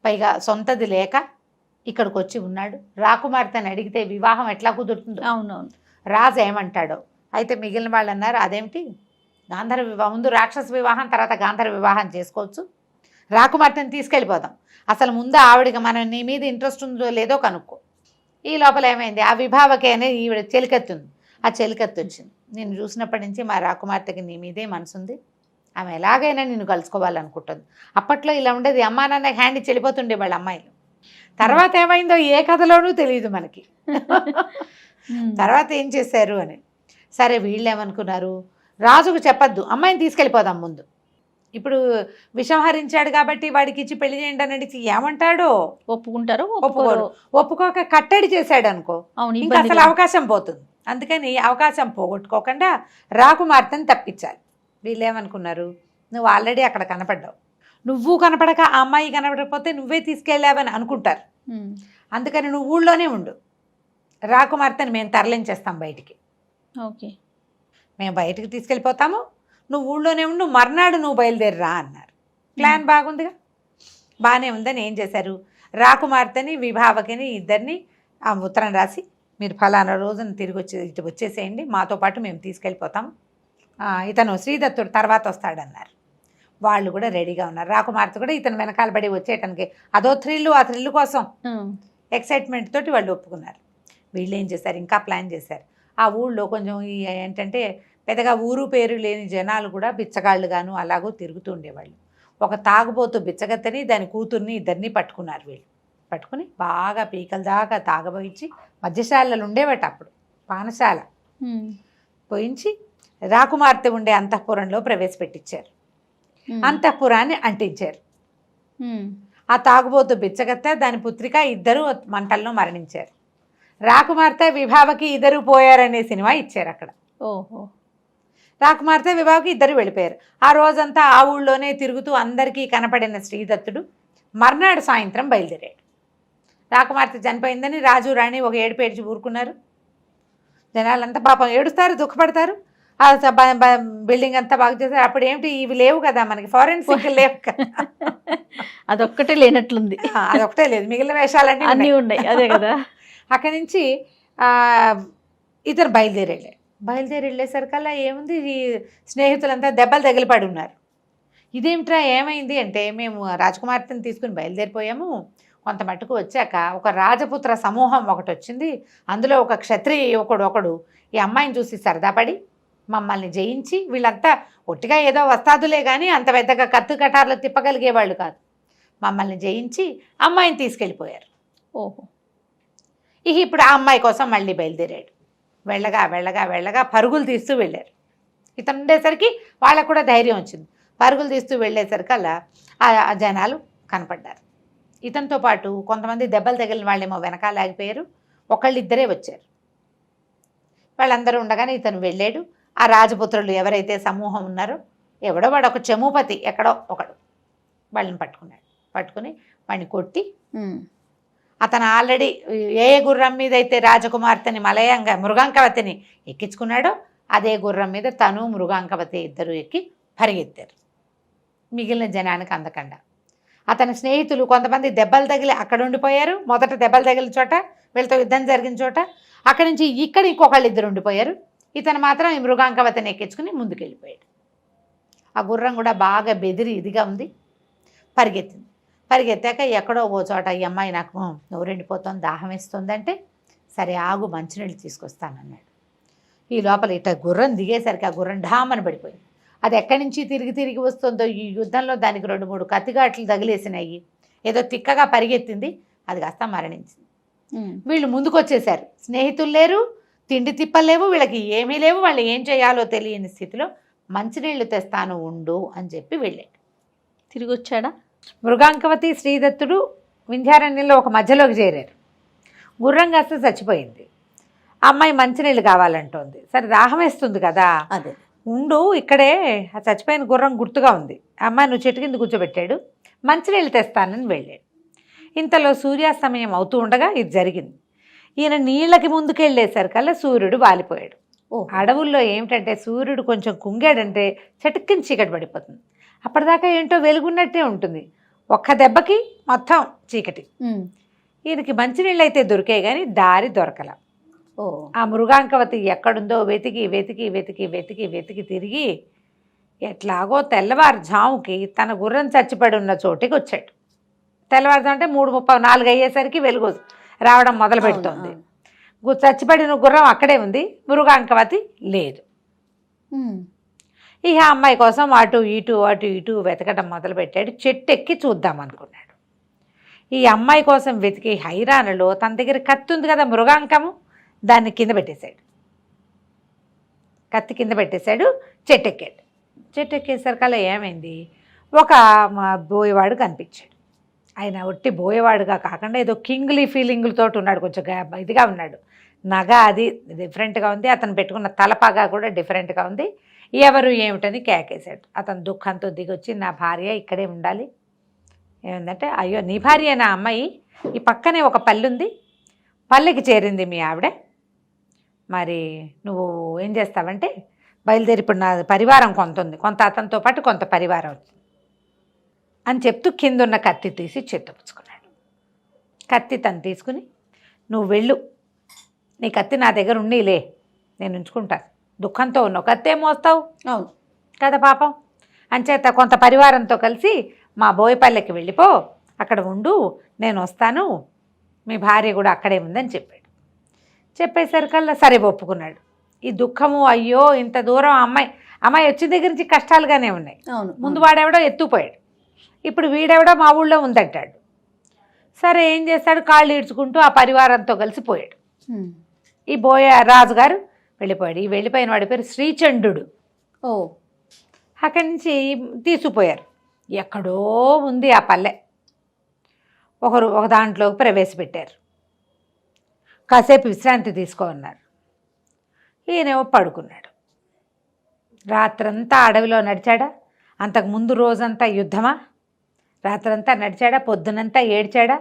పైగా సొంతది లేక ఇక్కడికి వచ్చి ఉన్నాడు. రాకుమార్తెని అడిగితే వివాహం ఎట్లా కుదురుతుందో, అవునవును, రాజు ఏమంటాడో. అయితే మిగిలిన వాళ్ళు అన్నారు, అదేమిటి గాంధర్వ వివాహం, ముందు రాక్షస వివాహం తర్వాత గాంధర్వ వివాహం చేసుకోవచ్చు, రాకుమార్తెని తీసుకెళ్ళిపోదాం, అసలు ముందు ఆవిడకి మనం నీ మీద ఇంట్రెస్ట్ ఉందో లేదో కనుక్కో. ఈ లోపల ఏమైంది, ఆ విభావకి అనేది ఈవిడ చెలికత్తుంది. ఆ చెలికత్తి వచ్చింది, నేను చూసినప్పటి నుంచి మా రాకుమార్తెకి నీ మీదే మనసుంది, ఆమె ఎలాగైనా నిన్ను కలుసుకోవాలనుకుంటుంది. అప్పట్లో ఇలా ఉండేది, అమ్మా నాన్న హ్యాండ్ ఇచ్చి వెళ్ళిపోతుండే వాళ్ళ అమ్మాయిలు. తర్వాత ఏమైందో ఏ కథలోనూ తెలియదు మనకి. తర్వాత ఏం చేశారు అని. సరే వీళ్ళు ఏమనుకున్నారు, రాజుకు చెప్పద్దు, అమ్మాయిని తీసుకెళ్ళిపోదాం ముందు. ఇప్పుడు విషం హరించాడు కాబట్టి వాడికి ఇచ్చి పెళ్లి చేయండి అని అడిగి ఏమంటాడో, ఒప్పుకుంటారు ఒప్పుకోరు. ఒప్పుకోక కట్టడి చేశాడు అనుకో, ఇంకా అసలు అవకాశం పోతుంది. అందుకని అవకాశం పోగొట్టుకోకుండా రాకుమార్తెని తప్పించాలి. వీళ్ళు ఏమనుకున్నారు, నువ్వు ఆల్రెడీ అక్కడ కనపడ్డావు, నువ్వు కనపడక ఆ అమ్మాయి కనపడకపోతే నువ్వే తీసుకెళ్ళావని అనుకుంటారు. అందుకని నువ్వు ఊళ్ళోనే ఉండు, రాకుమార్తెని మేము తరలించేస్తాం బయటికి, ఓకే మేము బయటికి తీసుకెళ్ళిపోతాము, నువ్వు ఊళ్ళోనే ఉండు, మర్నాడు నువ్వు బయలుదేరిరా అన్నారు. ప్లాన్ బాగుందిగా, బాగానే ఉందని ఏం చేశారు, రాకుమార్తెని విభావకిని ఇద్దరిని ఆ ఉత్తరం రాసి మీరు ఫలానా రోజున తిరిగి ఇటు వచ్చేసేయండి, మాతో పాటు మేము తీసుకెళ్ళిపోతాం, ఇతను శ్రీదత్తుడు తర్వాత వస్తాడన్నారు. వాళ్ళు కూడా రెడీగా ఉన్నారు. రాకుమార్తె కూడా ఇతను వెనకాల పడి వచ్చేయటానికి అదో థ్రిల్లు, ఆ థ్రిల్లు కోసం ఎక్సైట్మెంట్ తోటి వాళ్ళు ఒప్పుకున్నారు. వీళ్ళు ఏం చేశారు, ఇంకా ప్లాన్ చేశారు. ఆ ఊళ్ళో కొంచెం ఏంటంటే పెద్దగా ఊరు పేరు లేని జనాలు కూడా బిచ్చగాళ్ళుగాను అలాగూ తిరుగుతూ ఉండేవాళ్ళు. ఒక తాగుబోతు బిచ్చగత్తని దాని కూతుర్ని ఇద్దరిని పట్టుకున్నారు. వీళ్ళు పట్టుకుని బాగా పీకల దాకా తాగబోయించి, మద్యశాలలు ఉండేవట అప్పుడు, పానశాల పోయించి రాకుమార్తె ఉండే అంతఃపురంలో ప్రవేశపెట్టించారు. అంతఃపురాన్ని అంటించారు. ఆ తాగుబోతు బిచ్చగత్తె దాని పుత్రిక ఇద్దరు మంటల్లో మరణించారు. రాకుమార్తె విభావకి ఇద్దరు పోయారనే సినిమా ఇచ్చారు అక్కడ. ఓహో, రాకుమార్తె విభావకి ఇద్దరు వెళ్ళిపోయారు. ఆ రోజంతా ఆ ఊళ్ళోనే తిరుగుతూ అందరికీ కనపడిన శ్రీదత్తుడు మర్నాడు సాయంత్రం బయలుదేరాడు. రాకుమార్తె చనిపోయిందని రాజు రాణి ఒక ఏడుపు ఏడ్చి ఊరుకున్నారు. జనాలంతా పాపం ఏడుస్తారు, దుఃఖపడతారు. ఆ బిల్డింగ్ అంతా బాగు చేశారు. అప్పుడు ఏమిటి, ఇవి లేవు కదా మనకి, ఫారెన్సిక్ లేవు కదా, అదొక్కటే లేనట్లుంది. అదొక్కటే లేదు, మిగిలిన వేషాలన్నీ అన్నీ ఉన్నాయి. అదే కదా. అక్కడి నుంచి ఇతను బయలుదేరి వెళ్ళేసరికల్లా ఏముంది, ఈ స్నేహితులంతా దెబ్బలు తగిలిపడి ఉన్నారు. ఇదేమిట్రా ఏమైంది అంటే, మేము రాజకుమార్తెను తీసుకుని బయలుదేరిపోయాము, కొంత మట్టుకు వచ్చాక ఒక రాజపుత్ర సమూహం ఒకటి వచ్చింది, అందులో ఒక క్షత్రియ యువకుడు ఒకడు ఈ అమ్మాయిని చూసి సరదాపడి మమ్మల్ని జయించి, వీళ్ళంతా ఒట్టిగా ఏదో వస్తాదులే కానీ అంత పెద్దగా కత్తు కటార్లు తిప్పగలిగేవాళ్ళు కాదు, మమ్మల్ని జయించి అమ్మాయిని తీసుకెళ్ళిపోయారు. ఓహో. ఇక ఇప్పుడు ఆ అమ్మాయి కోసం మళ్ళీ బయలుదేరాడు. వెళ్ళగా పరుగులు తీస్తూ వెళ్ళారు. ఇతను ఉండేసరికి వాళ్ళకు కూడా ధైర్యం వచ్చింది. పరుగులు తీస్తూ వెళ్ళేసరికల్లా ఆ జనాలు కనపడ్డారు. ఇతనితో పాటు కొంతమంది దెబ్బలు తగిలిన వాళ్ళేమో వెనకాల ఆగిపోయారు, ఒకళ్ళిద్దరే వచ్చారు. వాళ్ళందరూ ఉండగానే ఇతను వెళ్ళాడు. ఆ రాజపుత్రులు ఎవరైతే సమూహం ఉన్నారో, ఎవడో వాడు ఒక చమూపతి ఎక్కడో ఒకడు వాళ్ళని పట్టుకుని వాడిని కొట్టి, అతను ఆల్రెడీ ఏ గుర్రం మీద అయితే రాజకుమార్తెని మృగాంకవతిని ఎక్కించుకున్నాడో అదే గుర్రం మీద తను మృగాంకవతి ఇద్దరు ఎక్కి పరిగెత్తారు. మిగిలిన జనానికి అందకుండా అతని స్నేహితులు కొంతమంది దెబ్బలు తగిలి అక్కడ ఉండిపోయారు. మొదట దెబ్బలు తగిలిన చోట, వీళ్ళతో యుద్ధం జరిగిన చోట, అక్కడి నుంచి ఇక్కడ ఇంకొకళ్ళు ఇద్దరు ఉండిపోయారు. ఇతను మాత్రం ఈ మృగాంకవతిని ఎక్కించుకుని ముందుకెళ్ళిపోయాడు. ఆ గుర్రం కూడా బాగా బెదిరి ఇదిగా ఉంది, పరిగెత్తాక ఎక్కడో ఓ చోట ఈ అమ్మాయి నాకు నోరెండిపోతుంది, దాహం వేస్తుందంటే, సరే ఆగు మంచినీళ్ళు తీసుకొస్తానన్నాడు. ఈ లోపల ఇట్లా గుర్రం దిగేసరికి ఆ గుర్రం ఢామని పడిపోయింది. అది ఎక్కడి నుంచి తిరిగి వస్తుందో, ఈ యుద్ధంలో దానికి 2-3 కత్తిగాట్లు తగిలేసినాయి, ఏదో తిక్కగా పరిగెత్తింది, అది కాస్త మరణించింది. వీళ్ళు ముందుకు వచ్చేసారు. స్నేహితులు లేరు, తిండి తిప్పలేవు, వీళ్ళకి ఏమీ లేవు, వాళ్ళు ఏం చేయాలో తెలియని స్థితిలో మంచినీళ్ళు తెస్తాను ఉండు అని చెప్పి వెళ్ళాడు. తిరిగి వచ్చాడా? మృగాంకవతి శ్రీదత్తుడు వింధ్యారణ్యంలో ఒక మధ్యలోకి చేరారు. గుర్రం కాస్త చచ్చిపోయింది. అమ్మాయి మంచినీళ్ళు కావాలంటోంది. సరే దాహం వేస్తుంది కదా, అదే ఉండు ఇక్కడే, ఆ చచ్చిపోయిన గుర్రం గుర్తుగా ఉంది, అమ్మాయి నువ్వు చెట్టు కింద కూర్చోబెట్టాడు, మంచినీళ్ళు తెస్తానని వెళ్ళాడు. ఇంతలో సూర్యాస్తమయం అవుతూ ఉండగా ఇది జరిగింది. ఈయన నీళ్ళకి ముందుకెళ్ళేసరికల్లా సూర్యుడు వాలిపోయాడు. అడవుల్లో ఏమిటంటే సూర్యుడు కొంచెం కుంగాడంటే చటుక్కుని చీకటి పడిపోతుంది. అప్పటిదాకా ఏంటో వెలుగున్నట్టే ఉంటుంది, ఒక్క దెబ్బకి మొత్తం చీకటి. ఈయనకి మంచినీళ్ళు అయితే దొరికాయి కానీ దారి దొరకల. ఆ మృగాంకవతి ఎక్కడుందో వెతికి తిరిగి ఎట్లాగో తెల్లవారుజాముకి తన గుర్రం చచ్చిపడి ఉన్న చోటికి వచ్చాడు. తెల్లవారుజాము అంటే 3:30-4 అయ్యేసరికి వెలుగు రావడం మొదలు పెడుతోంది. చచ్చిపడిన గుర్రం అక్కడే ఉంది, మృగాంకవతి లేదు. ఇక అమ్మాయి కోసం అటు ఇటు వెతకడం మొదలుపెట్టాడు. చెట్టు ఎక్కి చూద్దాం అనుకున్నాడు. ఈ అమ్మాయి కోసం వెతికి హైరాణలో తన దగ్గర కత్తి ఉంది కదా, మృగాంకము, దాన్ని కింద పెట్టేశాడు. కత్తి కింద పెట్టేశాడు, చెట్టు ఎక్కాడు. చెట్టు ఎక్కేసరికల్లా ఏమైంది, ఒక బోయేవాడు కనిపించాడు. ఆయన ఒట్టి బోయేవాడుగా కాకుండా ఏదో కింగ్లీ ఫీలింగులతో ఉన్నాడు, కొంచెం ఇదిగా ఉన్నాడు. నగ అది డిఫరెంట్గా ఉంది, అతను పెట్టుకున్న తలపాగా కూడా డిఫరెంట్గా ఉంది. ఎవరు ఏమిటని కేకేశాడు. అతను దుఃఖంతో దిగొచ్చి, నా భార్య ఇక్కడే ఉండాలి. ఏమిందంటే, అయ్యో నీ భార్య నా అమ్మాయి, ఈ పక్కనే ఒక పల్లె ఉంది, పల్లెకి చేరింది మీ ఆవిడ, మరి నువ్వు ఏం చేస్తావంటే బయలుదేరి, ఇప్పుడు నా పరివారం కొంత ఉంది, కొంత అతనితో పాటు కొంత పరివారం ఉంది అని చెప్తూ కిందున్న కత్తి తీసి చేతపుచ్చుకున్నాడు. కత్తి తను తీసుకుని, నువ్వు వెళ్ళు, నీ కత్తి నా దగ్గర ఉన్నీలే, నేను ఉంచుకుంటాను, దుఃఖంతో ఉన్నావు, కత్తే మోస్తావు, అవును కదా పాపం, అంచేత కొంత పరివారంతో కలిసి మా బోయపల్లెకి వెళ్ళిపో, అక్కడ ఉండు, నేను వస్తాను, మీ భార్య కూడా అక్కడే ఉందని చెప్పాడు. చెప్పేసరికల్లా సరే ఒప్పుకున్నాడు. ఈ దుఃఖము, అయ్యో ఇంత దూరం అమ్మాయి వచ్చిన దగ్గర నుంచి కష్టాలుగానే ఉన్నాయి. అవును, ముందు వాడెవడో ఎత్తుపోయాడు, ఇప్పుడు వీడెవడో మా ఊళ్ళో ఉందంటాడు. సరే ఏం చేస్తాడు, కాళ్ళు ఈడ్చుకుంటూ ఆ పరివారంతో కలిసి పోయాడు. ఈ రాజుగారు వెళ్ళిపోయాడు. ఈ వెళ్ళిపోయిన వాడి పేరు శ్రీచండు. అక్కడి నుంచి తీసుకుపోయారు. ఎక్కడో ఉంది ఆ పల్లె, ఒక దాంట్లోకి ప్రవేశపెట్టారు. కాసేపు విశ్రాంతి తీసుకోమన్నారు. ఈయనేమో పడుకున్నాడు. రాత్రంతా అడవిలో నడిచాడా, అంతకుముందు రోజంతా యుద్ధమా, రాత్రంతా నడిచాడా, పొద్దునంతా ఏడ్చాడా.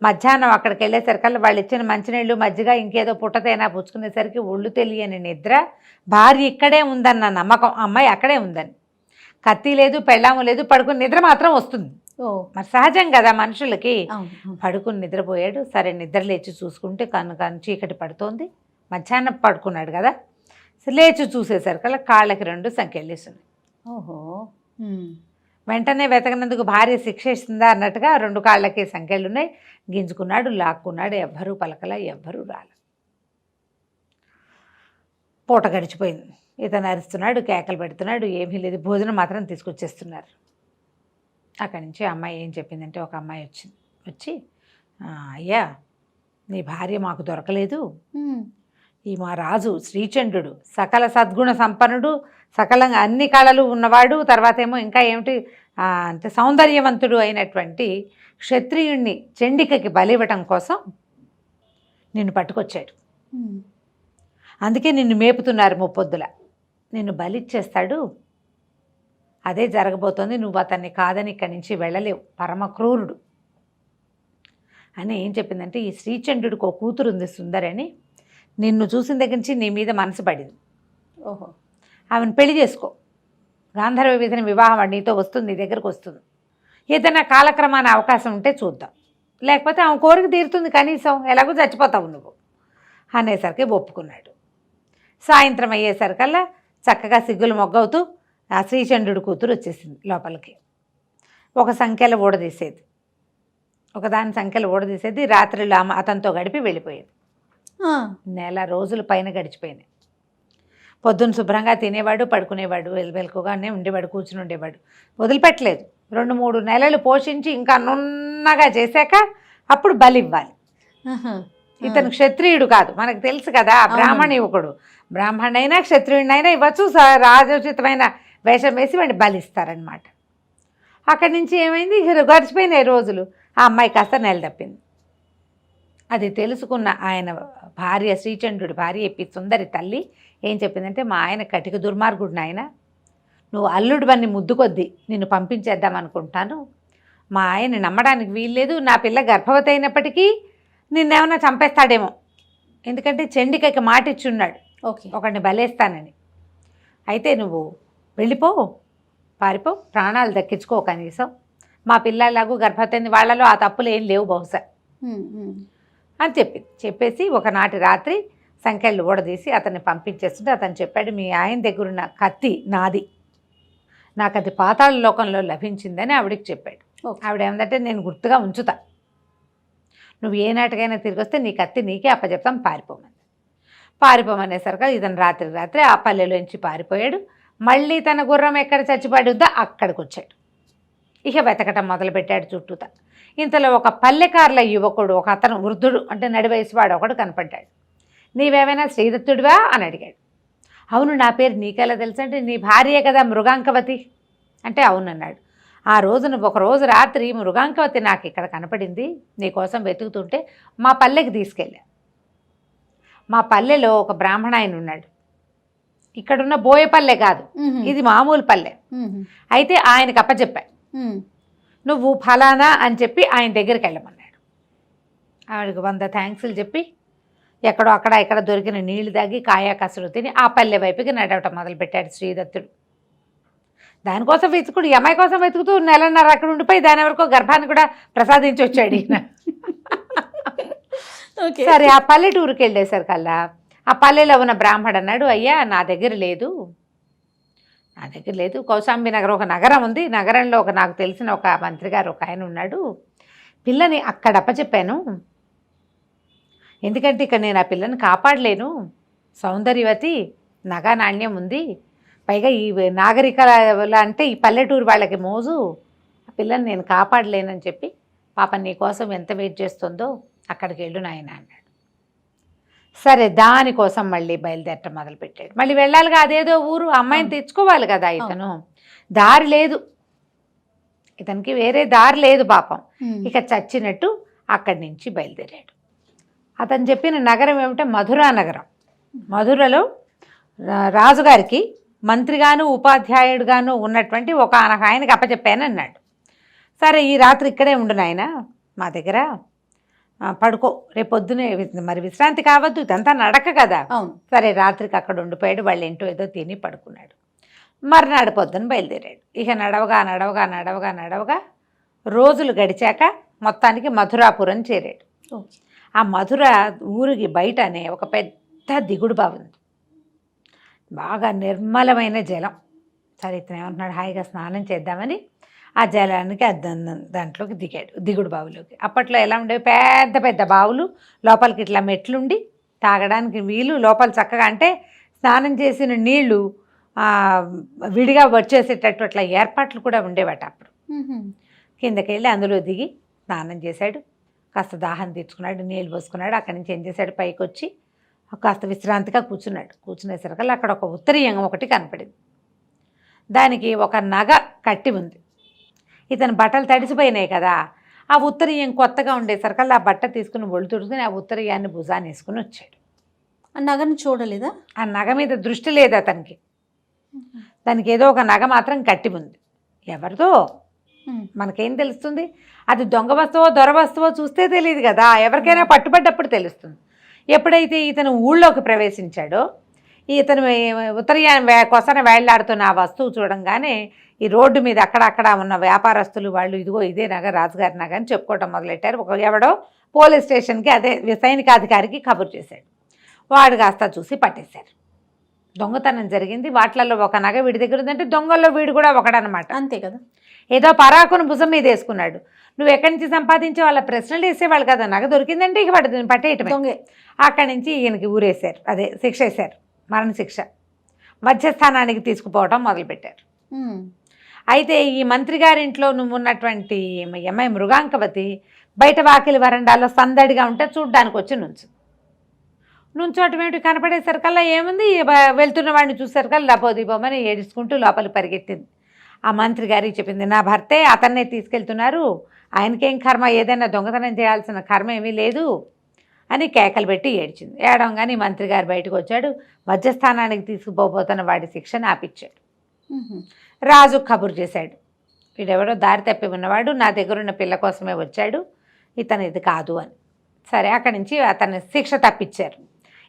మధ్యాహ్నం అక్కడికి వెళ్ళేసరికల్లా వాళ్ళు ఇచ్చిన మంచినీళ్ళు మజ్జిగ ఇంకేదో పుట్టతైనా పుచ్చుకునేసరికి ఒళ్ళు తెలియని నిద్ర. భార్య ఇక్కడే ఉందన్న నమ్మకం, అమ్మాయి అక్కడే ఉందని. కత్తి లేదు, పెళ్ళాము లేదు, పడుకుని నిద్ర మాత్రం వస్తుంది. మరి సహజం కదా మనుషులకి. పడుకుని నిద్రపోయాడు. సరే నిద్ర లేచి చూసుకుంటే కన్ను చీకటి పడుతోంది. మధ్యాహ్నం పడుకున్నాడు కదా, లేచి చూసేసరికల్లా కాళ్ళకి 2 సంకెళ్ళేస్తున్నాయి. ఓహో. వెంటనే వెతకనందుకు భార్య శిక్ష ఇస్తుందా అన్నట్టుగా 2 కాళ్ళకి సంకెళ్ళున్నాయి. గింజుకున్నాడు, లాక్కున్నాడు. ఎవ్వరూ పలకలా, ఎవ్వరూ రాల. పూట గడిచిపోయింది. ఇతను అరుస్తున్నాడు, కేకలు పెడుతున్నాడు, ఏమీ లేదు. భోజనం మాత్రం తీసుకొచ్చేస్తున్నారు. అక్కడి నుంచి అమ్మాయి ఏం చెప్పిందంటే, ఒక అమ్మాయి వచ్చి అయ్యా నీ భార్య మాకు దొరకలేదు. ఈ మా రాజు శ్రీచంద్రుడు సకల సద్గుణ సంపన్నుడు, సకలంగా అన్ని కళలు ఉన్నవాడు, తర్వాత ఏమో ఇంకా ఏమిటి అంటే సౌందర్యవంతుడు అయినటువంటి క్షత్రియుణ్ణి చండికకి బలివ్వటం కోసం నిన్ను పట్టుకొచ్చాడు. అందుకే నిన్ను మేపుతున్నారు ముప్పొద్దుల. నిన్ను బలిచ్చేస్తాడు. అదే జరగబోతోంది. నువ్వు అతన్ని కాదని ఇక్కడి నుంచి వెళ్ళలేవు. పరమ క్రూరుడు అని ఏం చెప్పిందంటే, ఈ శ్రీచంద్రుడికి ఒక కూతురు ఉంది సుందరి అని. నిన్ను చూసిన దగ్గర నుంచి నీ మీద మనసు పడింది. ఓహో. ఆమెను పెళ్లి చేసుకో. గాంధర్వ విధిని వివాహం నీతో వస్తుంది, నీ దగ్గరకు వస్తుంది. ఏదైనా కాలక్రమాన అవకాశం ఉంటే చూద్దాం, లేకపోతే ఆమె కోరిక తీరుతుంది. కనీసం ఎలాగో చచ్చిపోతావు నువ్వు అనేసరికి ఒప్పుకున్నాడు. సాయంత్రం అయ్యేసరికల్లా చక్కగా సిగ్గులు మొగ్గవుతూ ఆ శ్రీచంద్రుడి కూతురు వచ్చేసింది లోపలికి. ఒక సంఖ్యలో ఊడదీసేది, ఒకదాని సంఖ్యలో ఊడదీసేది. రాత్రిలో అతనితో గడిపి వెళ్ళిపోయేది. నెల రోజుల పైన గడిచిపోయినాయి. పొద్దున్న శుభ్రంగా తినేవాడు, పడుకునేవాడు, వెలుకుగానే ఉండేవాడు, కూర్చుని ఉండేవాడు. వదిలిపెట్టలేదు. 2-3 నెలలు పోషించి ఇంకా నున్నగా చేశాక అప్పుడు బలి ఇవ్వాలి. ఇతను క్షత్రియుడు కాదు, మనకు తెలుసు కదా, బ్రాహ్మణ యువకుడు. బ్రాహ్మణైనా క్షత్రియుడినైనా ఇవ్వచ్చు. రాజోచితమైన వేషం వేసి వాడిని బలిస్తారనమాట. అక్కడి నుంచి ఏమైంది, గడిచిపోయినాయి రోజులు. ఆ అమ్మాయి కాస్త నెల తప్పింది. అది తెలుసుకున్న ఆయన భార్య, శ్రీచంద్రుడి భార్య సుందరి తల్లి ఏం చెప్పిందంటే, మా ఆయన కటిక దుర్మార్గుడు నాయన, నువ్వు అల్లుడు బన్ని ముద్దు కొద్దీ నిన్ను పంపించేద్దాం అనుకుంటాను. మా ఆయన నమ్మడానికి వీల్లేదు. నా పిల్ల గర్భవతి అయినప్పటికీ నిన్నేమన్నా చంపేస్తాడేమో. ఎందుకంటే చండికకి మాట ఇచ్చున్నాడు ఒకడిని బలేస్తానని. అయితే నువ్వు వెళ్ళిపో, పారిపో, ప్రాణాలు దక్కించుకో కనీసం. మా పిల్లలాగూ గర్భవతి వాళ్ళలో ఆ తప్పులు ఏం లేవు బహుశా అని చెప్పేసి ఒకనాటి రాత్రి సంఖ్యలు ఊడదీసి అతన్ని పంపించేస్తుంటే అతను చెప్పాడు, మీ ఆయన దగ్గరున్న కత్తి నాది, నాకు అది పాతాళ లోకంలో లభించిందని ఆవిడికి చెప్పాడు. ఆవిడ ఏమందంటే, నేను గుర్తుగా ఉంచుతా, నువ్వు ఏ నాటికైనా తిరిగి వస్తే నీ కత్తి నీకే అప్పచెప్తాం, పారిపోమనేసరికి ఇతను రాత్రి ఆ పల్లెలోంచి పారిపోయాడు. మళ్ళీ తన గుర్రం ఎక్కడ చచ్చిపడుద్దా అక్కడికి వచ్చాడు. ఇక వెతకటం మొదలుపెట్టాడు చుట్టూతా. ఇంతలో ఒక పల్లెకారుల యువకుడు, ఒక అతను వృద్ధుడు అంటే నడివయసువాడు ఒకడు కనపడ్డాడు. నీవేమైనా శ్రీదత్తుడివా అని అడిగాడు. అవును, నా పేరు నీకెలా తెలుసు అంటే, నీ భార్యే కదా మృగాంకవతి అంటే అవునన్నాడు. ఆ రోజున ఒకరోజు రాత్రి మృగాంకవతి నాకు ఇక్కడ కనపడింది, నీకోసం వెతుకుతుంటే మా పల్లెకి తీసుకెళ్ళా. మా పల్లెలో ఒక బ్రాహ్మణ ఆయన ఉన్నాడు. ఇక్కడున్న బోయపల్లె కాదు, ఇది మామూలు పల్లె. అయితే ఆయనకు అప్పచెప్పా, నువ్వు ఫలానా అని చెప్పి ఆయన దగ్గరికి వెళ్ళమన్నాడు. ఆవిడకి 100 థ్యాంక్స్లు చెప్పి ఎక్కడో అక్కడ ఇక్కడ దొరికిన నీళ్లు తాగి కాయా కసరు తిని ఆ పల్లె వైపుకి నడవటం మొదలుపెట్టాడు శ్రీదత్తుడు. దానికోసం వెతుకుడు, ఈ అమ్మాయి కోసం వెతుకుతూ 1.5 నెలలు అక్కడ ఉండిపోయి దాని వరకు గర్భాన్ని కూడా ప్రసాదించి వచ్చాడు ఈయన. సరే ఆ పల్లెటూరుకి వెళ్ళేసరికల్లా ఆ పల్లెలో ఉన్న బ్రాహ్మడు అన్నాడు, అయ్యా నా దగ్గర లేదు, కౌశాంబి నగరం ఒక నగరం ఉంది, నగరంలో నాకు తెలిసిన ఒక మంత్రి గారు ఒక ఆయన ఉన్నాడు, పిల్లని అక్కడ అప్పచెప్పాను, ఎందుకంటే ఇక్కడ నేను ఆ పిల్లని కాపాడలేను, సౌందర్యవతి, నగా నాణ్యం ఉంది, పైగా ఈ నాగరికల అంటే ఈ పల్లెటూరు వాళ్ళకి మోజు, ఆ పిల్లని నేను కాపాడలేనని చెప్పి పాప నీ కోసం ఎంత వెయిట్ చేస్తుందో అక్కడికి వెళ్ళు నాయన అన్నాడు. సరే దానికోసం మళ్ళీ బయలుదేరటం మొదలుపెట్టాడు. మళ్ళీ వెళ్ళాలిగా, అదేదో ఊరు, అమ్మాయిని తెచ్చుకోవాలి కదా ఇతను. దారి లేదు ఇతనికి, వేరే దారి లేదు పాపం. ఇక చచ్చినట్టు అక్కడి నుంచి బయలుదేరాడు. అతను చెప్పిన నగరం ఏమిటంటే మధురా నగరం. మధురలో రాజుగారికి మంత్రిగాను ఉపాధ్యాయుడుగాను ఉన్నటువంటి ఒక ఆయనకి అప్పచెప్పాను అన్నాడు. సరే ఈ రాత్రి ఇక్కడే ఉండు నాయన మా దగ్గర, పడుకో, రేపు పొద్దునే మరి విశ్రాంతి కావద్దు, ఇదంతా నడక కదా. అవును. సరే రాత్రికి అక్కడ ఉండిపోయాడు. వాళ్ళు ఏంటో ఏదో తిని పడుకున్నాడు. మర్నాడు పొద్దున బయలుదేరాడు. ఇక నడవగా నడవగా నడవగా నడవగా రోజులు గడిచాక మొత్తానికి మధురాపురం చేరాడు. ఓకే. ఆ మధుర ఊరికి బయటనే ఒక పెద్ద దిగుడు బావి ఉంది, బాగా నిర్మలమైన జలం. సరే ఇతను ఏమంటున్నాడు, హాయిగా స్నానం చేద్దామని ఆ జలానికి దాంట్లోకి దిగాడు, దిగుడు బావిలోకి. అప్పట్లో ఎలా ఉండేవి, పెద్ద పెద్ద బావులు, లోపలికి ఇట్లా మెట్లుండి తాగడానికి వీలు, లోపల చక్కగా అంటే స్నానం చేసిన నీళ్లు విడిగా వచ్చేసేటట్టు అట్లా ఏర్పాట్లు కూడా ఉండేవాట అప్పుడు. కిందకి వెళ్ళి అందులో దిగి స్నానం చేశాడు, కాస్త దాహం తీర్చుకున్నాడు, నీళ్ళు పోసుకున్నాడు. అక్కడి నుంచి ఏం చేశాడు, పైకి వచ్చి కాస్త విశ్రాంతిగా కూర్చున్నాడు. కూర్చునేసరికల్లా అక్కడ ఒక ఉత్తరీయం ఒకటి కనపడింది. దానికి ఒక నగ కట్టి ఉంది. ఇతను బట్టలు తడిసిపోయినాయి కదా, ఆ ఉత్తరీయం కొత్తగా ఉండేసరికల్లా ఆ బట్ట తీసుకుని ఒళ్ళు తుడుచుకుని ఆ ఉత్తరీయాన్ని భుజాన్ని వేసుకుని వచ్చాడు. ఆ నగను చూడలేదా? ఆ నగ మీద దృష్టి లేదు అతనికి. దానికి ఏదో ఒక నగ మాత్రం కట్టి ఉంది. ఎవరిదో మనకేం తెలుస్తుంది, అది దొంగ వస్తువో దొర వస్తువో చూస్తే తెలియదు కదా, ఎవరికైనా పట్టుబడ్డప్పుడు తెలుస్తుంది. ఎప్పుడైతే ఇతను ఊళ్ళోకి ప్రవేశించాడో, ఇతను ఉత్తరీయాన్ని కొసన వేళ్లాడుతున్న ఆ వస్తువు చూడంగానే ఈ రోడ్డు మీద అక్కడక్కడ ఉన్న వ్యాపారస్తులు వాళ్ళు ఇదిగో ఇదే నగ, రాజుగారి నగ అని చెప్పుకోవటం మొదలెట్టారు. ఒక ఎవడో పోలీస్ స్టేషన్కి, అదే సైనికాధికారికి కబురు చేశాడు. వాడు కాస్త చూసి పట్టేశారు. దొంగతనం జరిగింది, వాటిలలో ఒక నగ వీడి దగ్గర ఉందంటే దొంగల్లో వీడు కూడా ఒకడనమాట. అంతే కదా. ఏదో పరాకును భుజం మీద వేసుకున్నాడు. నువ్వు ఎక్కడి నుంచి సంపాదించే వాళ్ళ ప్రశ్నలు వేసేవాళ్ళు కదా, నగ దొరికిందంటే ఇక వాడు పట్టేయటమే. దొంగే. అక్కడి నుంచి ఈయనకి ఊరేశారు, అదే శిక్ష వేశారు, మరణశిక్ష. మధ్యస్థానానికి తీసుకుపోవటం మొదలుపెట్టారు. అయితే ఈ మంత్రి గారింట్లో నువ్వు ఉన్నటువంటి అమ్మాయి మృగాంకవతి బయట వాకిలి వరండాలో సందడిగా ఉంటే చూడ్డానికి వచ్చి నుంచోటం ఏమిటి, కనపడేసరికల్లా ఏముంది, వెళ్తున్న వాడిని చూసేసరికల్లా లపోదీపోమని ఏడుచుకుంటూ లోపలి పరిగెత్తింది. ఆ మంత్రి గారికి చెప్పింది, నా భర్తే, అతన్నే తీసుకెళ్తున్నారు, ఆయనకేం కర్మ, ఏదైనా దొంగతనం చేయాల్సిన కర్మ ఏమీ లేదు అని కేకలు పెట్టి ఏడ్చింది. ఏడవగానే మంత్రి గారు బయటకు వచ్చాడు. మధ్యస్థానానికి తీసుకుపోబోతున్న వాడి శిక్షను ఆపిచ్చాడు. రాజు కబురు చేశాడు, వీడెవడో దారి తప్పి ఉన్నవాడు, నా దగ్గరున్న పిల్ల కోసమే వచ్చాడు, ఇతను ఇది కాదు అని. సరే అక్కడి నుంచి అతన్ని శిక్ష తప్పించారు.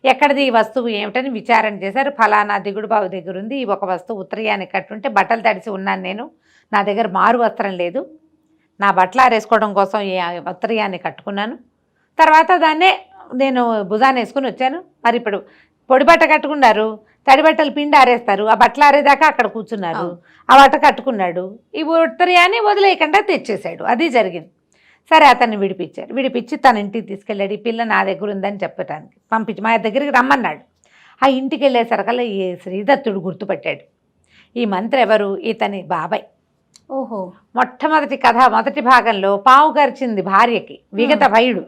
ఎక్కడిది ఈ వస్తువు ఏమిటని విచారణ చేశారు. ఫలానా దిగుడు బావి దగ్గర ఉంది, ఈ ఒక వస్తువు ఉత్తరీయానికి కట్టుంటే బట్టలు తడిసి ఉన్నాను నేను, నా దగ్గర మారు వస్త్రం లేదు, నా బట్టలు ఆరేసుకోవడం కోసం ఈ ఉత్తరీయాన్ని కట్టుకున్నాను, తర్వాత దాన్నే నేను భుజాన్ని వేసుకుని వచ్చాను. మరి ఇప్పుడు పొడి బట్ట కట్టుకున్నారు, తడి బట్టలు పిండి ఆరేస్తారు, ఆ బట్టలు ఆరేదాకా అక్కడ కూర్చున్నారు, ఆ బట్ట కట్టుకున్నాడు, ఈ ఉత్తరీయాన్ని వదిలేయకుండా తెచ్చేశాడు. అది జరిగింది. సరే అతన్ని విడిపించి తన ఇంటికి తీసుకెళ్ళాడు. ఈ పిల్ల నా దగ్గర ఉందని చెప్పడానికి పంపించి మా దగ్గరికి రమ్మన్నాడు. ఆ ఇంటికి వెళ్ళేసరికల్లా ఈ శ్రీదత్తుడు గుర్తుపట్టాడు. ఈ మంత్రి ఎవరు, ఇతని బాబాయ్. ఓహో. మొట్టమొదటి కథ మొదటి భాగంలో పావు గరిచింది భార్యకి విగత భయుడు.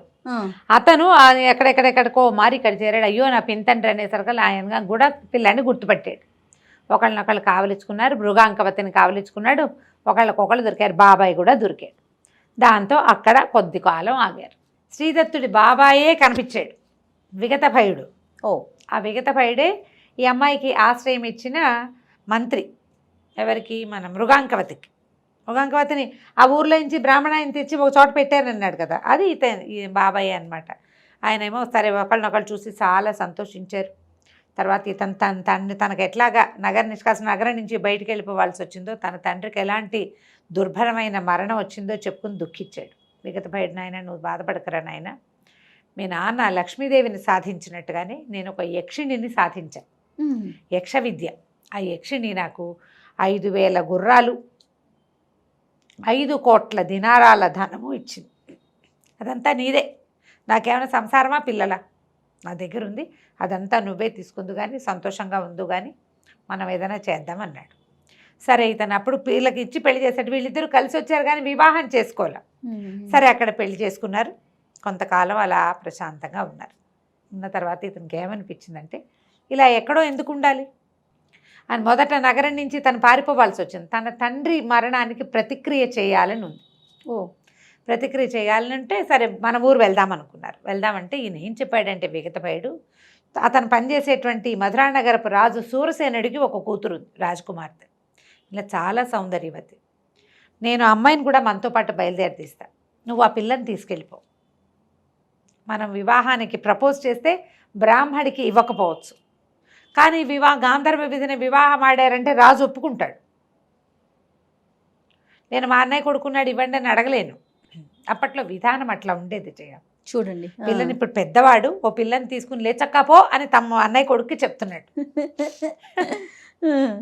అతను ఎక్కడెక్కడెక్కడికో మారి ఇక్కడ చేరాడు. అయ్యో నా పింతండ్రి అనేసరికల్లా ఆయన కూడా పిల్లాన్ని గుర్తుపట్టాడు. ఒకళ్ళనొకళ్ళు కావలించుకున్నారు, మృగాంకవతిని కావలించుకున్నాడు, ఒకళ్ళకొకళ్ళు దొరికారు, బాబాయ్ కూడా దొరికాడు. దాంతో అక్కడ కొద్ది కాలం ఆగారు. శ్రీదత్తుడి బాబాయే కనిపించాడు, విగత భయుడు. ఆ విగత భయుడే ఈ అమ్మాయికి ఆశ్రయం ఇచ్చిన మంత్రి. ఎవరికి, మన మృగాంకవతికి. మృగాంకవతిని ఆ ఊర్లో నుంచి బ్రాహ్మణాయని తెచ్చి ఒక చోట పెట్టారన్నాడు కదా, అది ఈ బాబాయ్ అనమాట. ఆయనేమో సరే ఒకళ్ళనొకళ్ళు చూసి చాలా సంతోషించారు. తర్వాత ఇతను తనకు ఎట్లాగా నగరం నుంచి బయటికి వెళ్ళిపోవాల్సి వచ్చిందో, తన తండ్రికి ఎలాంటి దుర్భరమైన మరణం వచ్చిందో చెప్పుకుని దుఃఖించాడు. విగత భయుడు, నాయన నువ్వు బాధపడకరా నాయన, మీ నాన్న లక్ష్మీదేవిని సాధించినట్టుగానే నేను ఒక యక్షిణిని సాధించాను, యక్ష విద్య. ఆ యక్షిణి నాకు 5,000 గుర్రాలు 5 కోట్ల దినారాల ధనము ఇచ్చింది. అదంతా నీదే, నాకేమైనా సంసారమా పిల్లల, నా దగ్గర ఉంది, అదంతా నువ్వే తీసుకుందు కానీ, సంతోషంగా ఉందు కానీ, మనం ఏదైనా చేద్దామన్నాడు. సరే ఇతను అప్పుడు వీళ్ళకి ఇచ్చి పెళ్లి చేశాడు. వీళ్ళిద్దరూ కలిసి వచ్చారు కానీ వివాహం చేసుకోలే. సరే అక్కడ పెళ్లి చేసుకున్నారు. కొంతకాలం అలా ప్రశాంతంగా ఉన్నారు. ఉన్న తర్వాత ఇతనికి ఏమనిపించిందంటే, ఇలా ఎక్కడో ఎందుకు ఉండాలి అని మొదట నగరం నుంచి తను పారిపోవాల్సి వచ్చింది. తన తండ్రి మరణానికి ప్రతిక్రియ చేయాలని ఉంది. ప్రతిక్రియ చేయాలంటే సరే మన ఊరు వెళ్దామనుకున్నారు. వెళ్దామంటే ఈయన ఏం చెప్పాడంటే విగత భయుడు, అతను పనిచేసేటువంటి మధురానగరపు రాజు సూరసేనుడికి ఒక కూతురు రాజకుమార్తె, ఇలా చాలా సౌందర్యవతి. నేను అమ్మాయిని కూడా మనతో పాటు బయలుదేరి తీస్తా, నువ్వు ఆ పిల్లని తీసుకెళ్ళిపో. మనం వివాహానికి ప్రపోజ్ చేస్తే బ్రాహ్మడికి ఇవ్వకపోవచ్చు, కానీ గాంధర్వ విధిని వివాహం ఆడారంటే రాజు ఒప్పుకుంటాడు. నేను మా అన్నయ్య కొడుకున్నాడు ఇవ్వండి అని అడగలేను. అప్పట్లో విధానం అట్లా ఉండేది. చూడండి, పిల్లని ఇప్పుడు పెద్దవాడు, ఓ పిల్లని తీసుకుని లేచక్కపో అని తమ అన్నయ్య కొడుక్కి చెప్తున్నాడు.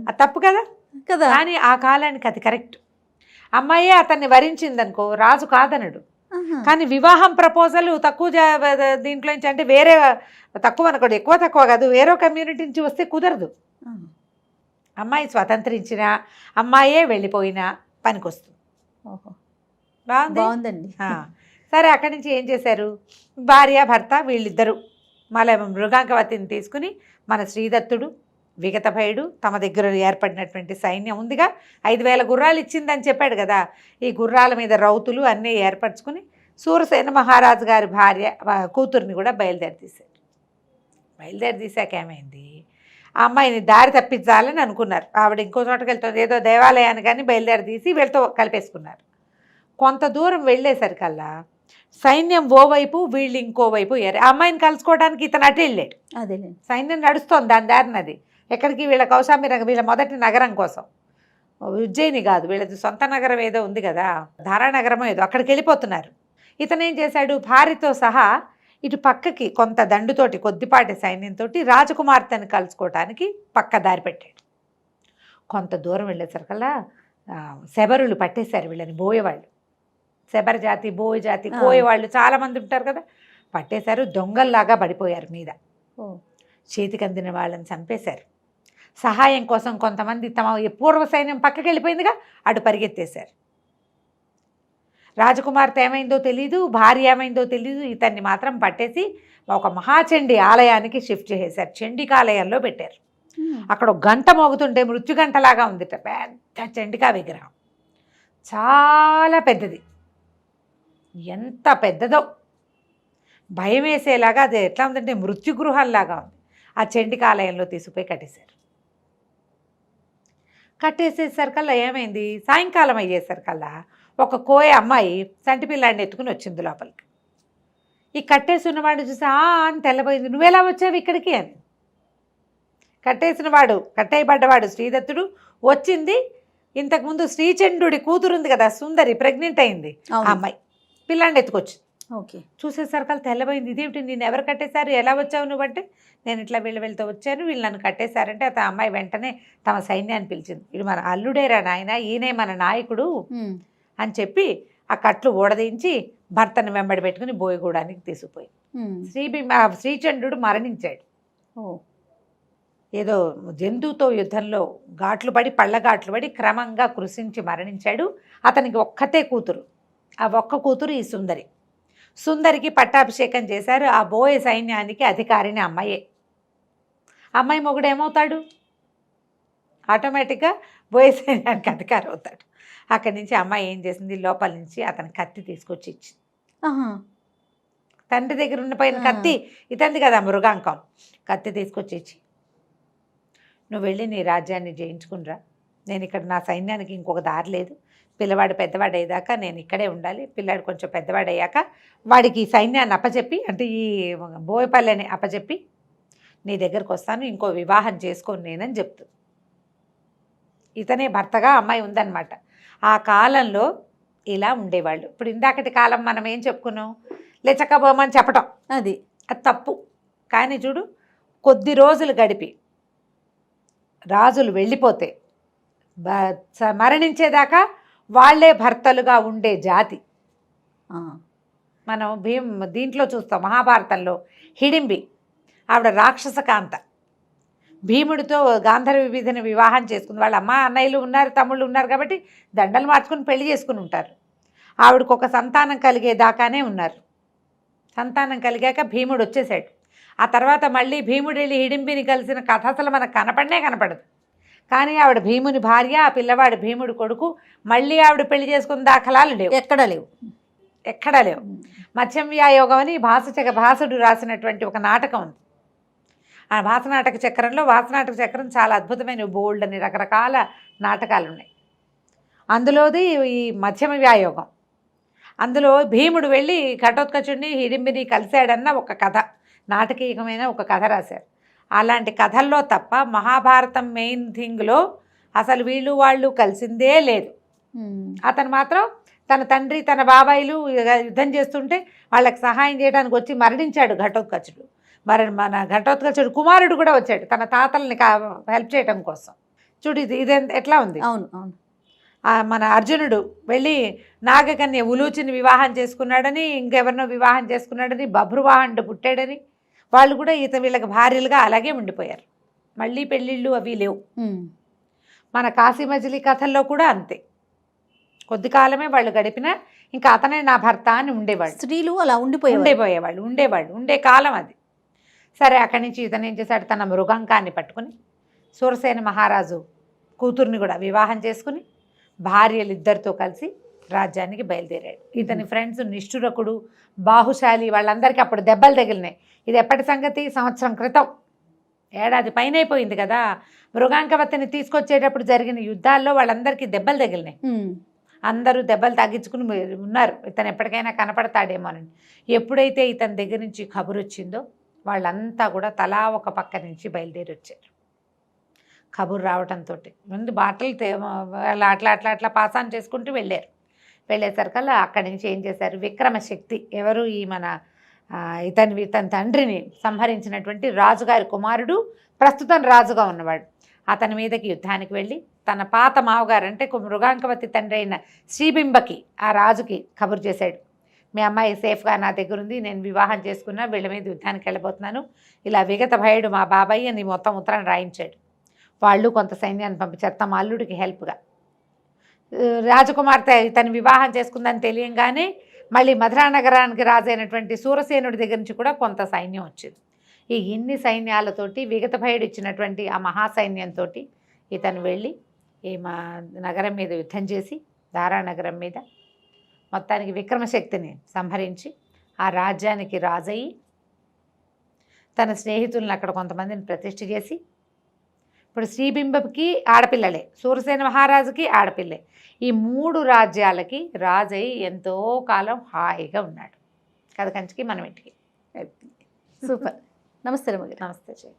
అది తప్పు కదా కదా. కానీ ఆ కాలానికి అది కరెక్ట్. అమ్మాయే అతన్ని వరించిందనుకో రాజు కాదనడు. కానీ వివాహం ప్రపోజల్ తక్కువ దీంట్లో నుంచి అంటే వేరే తక్కువ అనుకోండి, ఎక్కువ తక్కువ కాదు, వేరే కమ్యూనిటీ నుంచి వస్తే కుదరదు. అమ్మాయి స్వతంత్రించిన అమ్మాయే వెళ్ళిపోయినా పనికొస్తుంది. బాగుందండి. సరే, అక్కడి నుంచి ఏం చేశారు, భార్య భర్త వీళ్ళిద్దరూ మళ్ళీ మృగాంకవతిని తీసుకుని మన శ్రీదత్తుడు విగతభయుడు తమ దగ్గర ఏర్పడినటువంటి సైన్యం ఉందిగా, 5,000 గుర్రాలు ఇచ్చిందని చెప్పాడు కదా, ఈ గుర్రాల మీద రౌతులు అన్నీ ఏర్పరచుకుని సూరసేన మహారాజు గారి కూతుర్ని కూడా బయలుదేరి తీశాక ఏమైంది, ఆ అమ్మాయిని దారి తప్పించాలని అనుకున్నారు. ఆవిడ ఇంకో చోటకి వెళ్తుంది, ఏదో దేవాలయాన్ని కానీ బయలుదేరి తీసి వీళ్ళతో కలిపేసుకున్నారు. కొంత దూరం వెళ్ళేసరికల్లా సైన్యం ఓవైపు వీళ్ళు ఇంకోవైపు ఆ అమ్మాయిని కలుసుకోవడానికి ఇతను అటు వెళ్ళాడు. అదే సైన్యం నడుస్తోంది దాని దారినది ఎక్కడికి, వీళ్ళ కౌశాంబి వీళ్ళ మొదటి నగరం కోసం, ఉజ్జయిని కాదు వీళ్ళది సొంత నగరం ఏదో ఉంది కదా, ధారానగరమో ఏదో, అక్కడికి వెళ్ళిపోతున్నారు. ఇతను ఏం చేశాడు, భార్యతో సహా ఇటు పక్కకి కొంత దండుతోటి కొద్దిపాటి సైన్యంతో రాజకుమార్తెని కలుసుకోవటానికి పక్క దారి పెట్టాడు. కొంత దూరం వెళ్ళేసరికల్లా శబరులు పట్టేశారు వీళ్ళని, బోయేవాళ్ళు, శబర జాతి, బోయ జాతి, కోయేవాళ్ళు చాలామంది ఉంటారు కదా, పట్టేశారు. దొంగల్లాగా పడిపోయారు మీద, చేతికి అందిన వాళ్ళని చంపేశారు. సహాయం కోసం కొంతమంది తమ పూర్వ సైన్యం పక్కకి వెళ్ళిపోయిందిగా, అటు పరిగెత్తేశారు. రాజకుమార్తె ఏమైందో తెలీదు, భార్య ఏమైందో తెలీదు, ఇతన్ని మాత్రం పట్టేసి ఒక మహాచండి ఆలయానికి షిఫ్ట్ చేసేశారు. చండికాలయంలో పెట్టారు. అక్కడ ఒక గంట మోగుతుంటే మృత్యు గంటలాగా ఉందిట, పెద్ద చండికా విగ్రహం, చాలా పెద్దది. ఎంత పెద్దదో భయం వేసేలాగా, అది ఎట్లా ఉందంటే మృత్యుగృహంలాగా ఉంది. ఆ చండికాలయంలో తీసుకుపోయి కట్టేసేసరికల్లా ఏమైంది, సాయంకాలం అయ్యేసరికల్లా ఒక కోయ అమ్మాయి సంటి పిల్లాడిని ఎత్తుకుని వచ్చింది లోపలికి. ఈ కట్టేసి ఉన్నవాడిని చూసి అని తెల్లబోయింది, నువ్వెలా వచ్చావు ఇక్కడికి అని. కట్టేయబడ్డవాడు శ్రీదత్తుడు వచ్చింది. ఇంతకుముందు శ్రీచంద్రుడి కూతురు ఉంది కదా సుందరి, ప్రెగ్నెంట్ అయింది. ఆ అమ్మాయి పిల్లాడిని ఎత్తుకొచ్చింది. చూసేసరికల్లా తెల్లబోయింది, ఇదేమిటి నేను ఎవరు కట్టేశారు, ఎలా వచ్చావు నువ్వంటే, నేను ఇట్లా వెళ్తూ వచ్చాను, వీళ్ళు నన్ను కట్టేశారంటే ఆ అమ్మాయి వెంటనే తమ సైన్యాన్ని పిలిచింది. ఇది మన అల్లుడేరా నాయన, ఈయనే మన నాయకుడు అని చెప్పి ఆ కట్లు ఓడదించి భర్తను వెంబడి పెట్టుకుని బోయగూడానికి తీసుకుపోయి శ్రీచంద్రుడు మరణించాడు. ఏదో జంతువుతో యుద్ధంలో పళ్ళఘాట్లు పడి క్రమంగా కృషించి మరణించాడు. అతనికి ఒక్కతే కూతురు, ఆ ఒక్క కూతురు ఈ సుందరికి పట్టాభిషేకం చేశారు. ఆ బోయ సైన్యానికి అధికారిని అమ్మాయే. అమ్మాయి మొగుడు ఏమవుతాడు, ఆటోమేటిక్గా బోయ సైన్యానికి అధికారి అవుతాడు. అక్కడి నుంచి అమ్మాయి ఏం చేసింది, లోపల నుంచి అతని కత్తి తీసుకొచ్చి ఇచ్చింది. తండ్రి దగ్గర ఉండిపోయిన కత్తి ఇతంది కదా మృగాంకం, కత్తి తీసుకొచ్చి ఇచ్చి, నువ్వు వెళ్ళి నీ రాజ్యాన్ని జయించుకునిరా, నేను ఇక్కడ నా సైన్యానికి ఇంకొక దారి లేదు, పిల్లవాడు పెద్దవాడు అయ్యేదాకా నేను ఇక్కడే ఉండాలి, పిల్లాడు కొంచెం పెద్దవాడు అయ్యాక వాడికి ఈ సైన్యాన్ని అప్పచెప్పి, అంటే ఈ బోయపల్లిని అప్పచెప్పి నీ దగ్గరకు వస్తాను, ఇంకో వివాహం చేసుకోను నేనని చెప్తుంది. ఇతనే భర్తగా అమ్మాయి ఉందన్నమాట. ఆ కాలంలో ఇలా ఉండేవాళ్ళు. ఇప్పుడు ఇందాకటి కాలం మనం ఏం చెప్పుకున్నాం, లేచకపోమని చెప్పటం, అది తప్పు. కానీ చూడు, కొద్ది రోజులు గడిపి రాజులు వెళ్ళిపోతే మరణించేదాకా వాళ్లే భర్తలుగా ఉండే జాతి. మనం దీంట్లో చూస్తాం, మహాభారతంలో హిడింబి, ఆవిడ రాక్షస కాంత, భీముడితో గాంధర్వ విధిని వివాహం చేసుకుంది. వాళ్ళ అమ్మ అన్నయ్యలు ఉన్నారు, తమ్ముళ్ళు ఉన్నారు కాబట్టి దండలు మార్చుకుని పెళ్లి చేసుకుని ఉంటారు. ఆవిడకు ఒక సంతానం కలిగేదాకానే ఉన్నారు. సంతానం కలిగాక భీముడు వచ్చేసాడు. ఆ తర్వాత మళ్ళీ భీముడు వెళ్ళి హిడింబిని కలిసిన కథ అసలు మనకు కనపడదు. కానీ ఆవిడ భీముని భార్య, ఆ పిల్లవాడు భీముడు కొడుకు. మళ్ళీ ఆవిడ పెళ్లి చేసుకున్న దాఖలాలు లేవు, ఎక్కడా లేవు. మత్స్యవ్యాయోగం అని భాసుడు రాసినటువంటి ఒక నాటకం ఉంది. ఆ భాసనాటక చక్రంలో, భాసనాటక చక్రం చాలా అద్భుతమైన బోల్డ్ అని రకరకాల నాటకాలు ఉన్నాయి. అందులోది ఈ మధ్యమ వ్యాయోగం. అందులో భీముడు వెళ్ళి ఘటోత్కచుడిని హిడింబిని కలిశాడన్న ఒక కథ, నాటకీయమైన ఒక కథ రాశారు. అలాంటి కథల్లో తప్ప మహాభారతం మెయిన్ థింగ్లో అసలు వీళ్ళు వాళ్ళు కలిసిందే లేదు. అతను మాత్రం తన తండ్రి తన బాబాయిలు యుద్ధం చేస్తుంటే వాళ్ళకి సహాయం చేయడానికి వచ్చి మరణించాడు ఘటోత్కచుడు. మన ఘటోత్కచుడు కుమారుడు కూడా వచ్చాడు తన తాతల్ని హెల్ప్ చేయడం కోసం. చూడు ఇది ఎట్లా ఉంది. అవును అవును. మన అర్జునుడు వెళ్ళి నాగకన్య ఉలూచిని వివాహం చేసుకున్నాడని, ఇంకెవరినో వివాహం చేసుకున్నాడని, బభ్రువాహనుడు పుట్టాడని, వాళ్ళు కూడా వీళ్ళకి భార్యలుగా అలాగే ఉండిపోయారు. మళ్ళీ పెళ్ళిళ్ళు అవి లేవు. మన కాశీ మజిలీ కథల్లో కూడా అంతే. కొద్ది కాలమే వాళ్ళు గడిపినా ఇంకా అతనే నా భర్త అని ఉండేవాళ్ళు. స్త్రీలు అలా ఉండేవాళ్ళు ఉండే కాలం అది. సరే, అక్కడి నుంచి ఇతను ఏం చేశాడు, తన మృగంకాన్ని పట్టుకుని సూరసేన మహారాజు కూతుర్ని కూడా వివాహం చేసుకుని భార్యలు ఇద్దరితో కలిసి రాజ్యానికి బయలుదేరాడు. ఇతని ఫ్రెండ్స్ నిష్ఠురకుడు, బాహుశాలి వాళ్ళందరికీ అప్పుడు దెబ్బలు తగిలినాయి. ఇది ఎప్పటి సంగతి? సంవత్సరం క్రితం, ఏడాది పైన అయిపోయింది కదా. మృగాంకవతిని తీసుకొచ్చేటప్పుడు జరిగిన యుద్ధాల్లో వాళ్ళందరికీ దెబ్బలు తగిలినాయి. అందరూ దెబ్బలు తగ్గించుకుని ఉన్నారు, ఇతను ఎప్పటికైనా కనపడతాడేమోనని. ఎప్పుడైతే ఇతని దగ్గర నుంచి కబురు వచ్చిందో వాళ్ళంతా కూడా తలా ఒక పక్క నుంచి బయలుదేరి వచ్చారు. కబురు రావడంతో ముందు బాటలు అట్లా పాసాన్ చేసుకుంటూ వెళ్ళేసరికల్లా అక్కడి నుంచి ఏం చేశారు, విక్రమశక్తి ఎవరు, ఈ మన ఇతని తండ్రిని సంహరించినటువంటి రాజుగారి కుమారుడు, ప్రస్తుతం రాజుగా ఉన్నవాడు, అతని మీదకి యుద్ధానికి వెళ్ళి తన పాత మావగారు అంటే మృగాంకవతి తండ్రి అయిన శ్రీబింబకి, ఆ రాజుకి కబురు చేశాడు. మీ అమ్మాయి సేఫ్గా నా దగ్గర ఉంది, నేను వివాహం చేసుకున్నా, వీళ్ళ మీద యుద్ధానికి వెళ్ళబోతున్నాను, ఇలా విగత భయుడు మా బాబాయ్ అని మొత్తం ఉత్తరాన్ని రాయించాడు. వాళ్ళు కొంత సైన్యాన్ని పంపించారు తమ అల్లుడికి హెల్ప్గా. రాజకుమార్తె ఇతను వివాహం చేసుకుందని తెలియంగానే మళ్ళీ మధురా నగరానికి రాజైనటువంటి సూరసేనుడి దగ్గర నుంచి కూడా కొంత సైన్యం వచ్చింది. ఈ ఇన్ని సైన్యాలతోటి విగత భయుడు ఇచ్చినటువంటి ఆ మహాసైన్యంతో ఇతను వెళ్ళి ఈ మా నగరం మీద యుద్ధం చేసి, దారానగరం మీద మొత్తానికి విక్రమశక్తిని సంహరించి ఆ రాజ్యానికి రాజయ్యి తన స్నేహితులను అక్కడ కొంతమందిని ప్రతిష్ఠ చేసి, ఇప్పుడు శ్రీబింబకి ఆడపిల్లలే, సూరసేన మహారాజుకి ఆడపిల్లే, ఈ 3 రాజ్యాలకి రాజయ్యి ఎంతో కాలం హాయిగా ఉన్నాడు. కథ కంచికి మనం ఇంటికి. సూపర్. నమస్తే రమగారు. నమస్తే.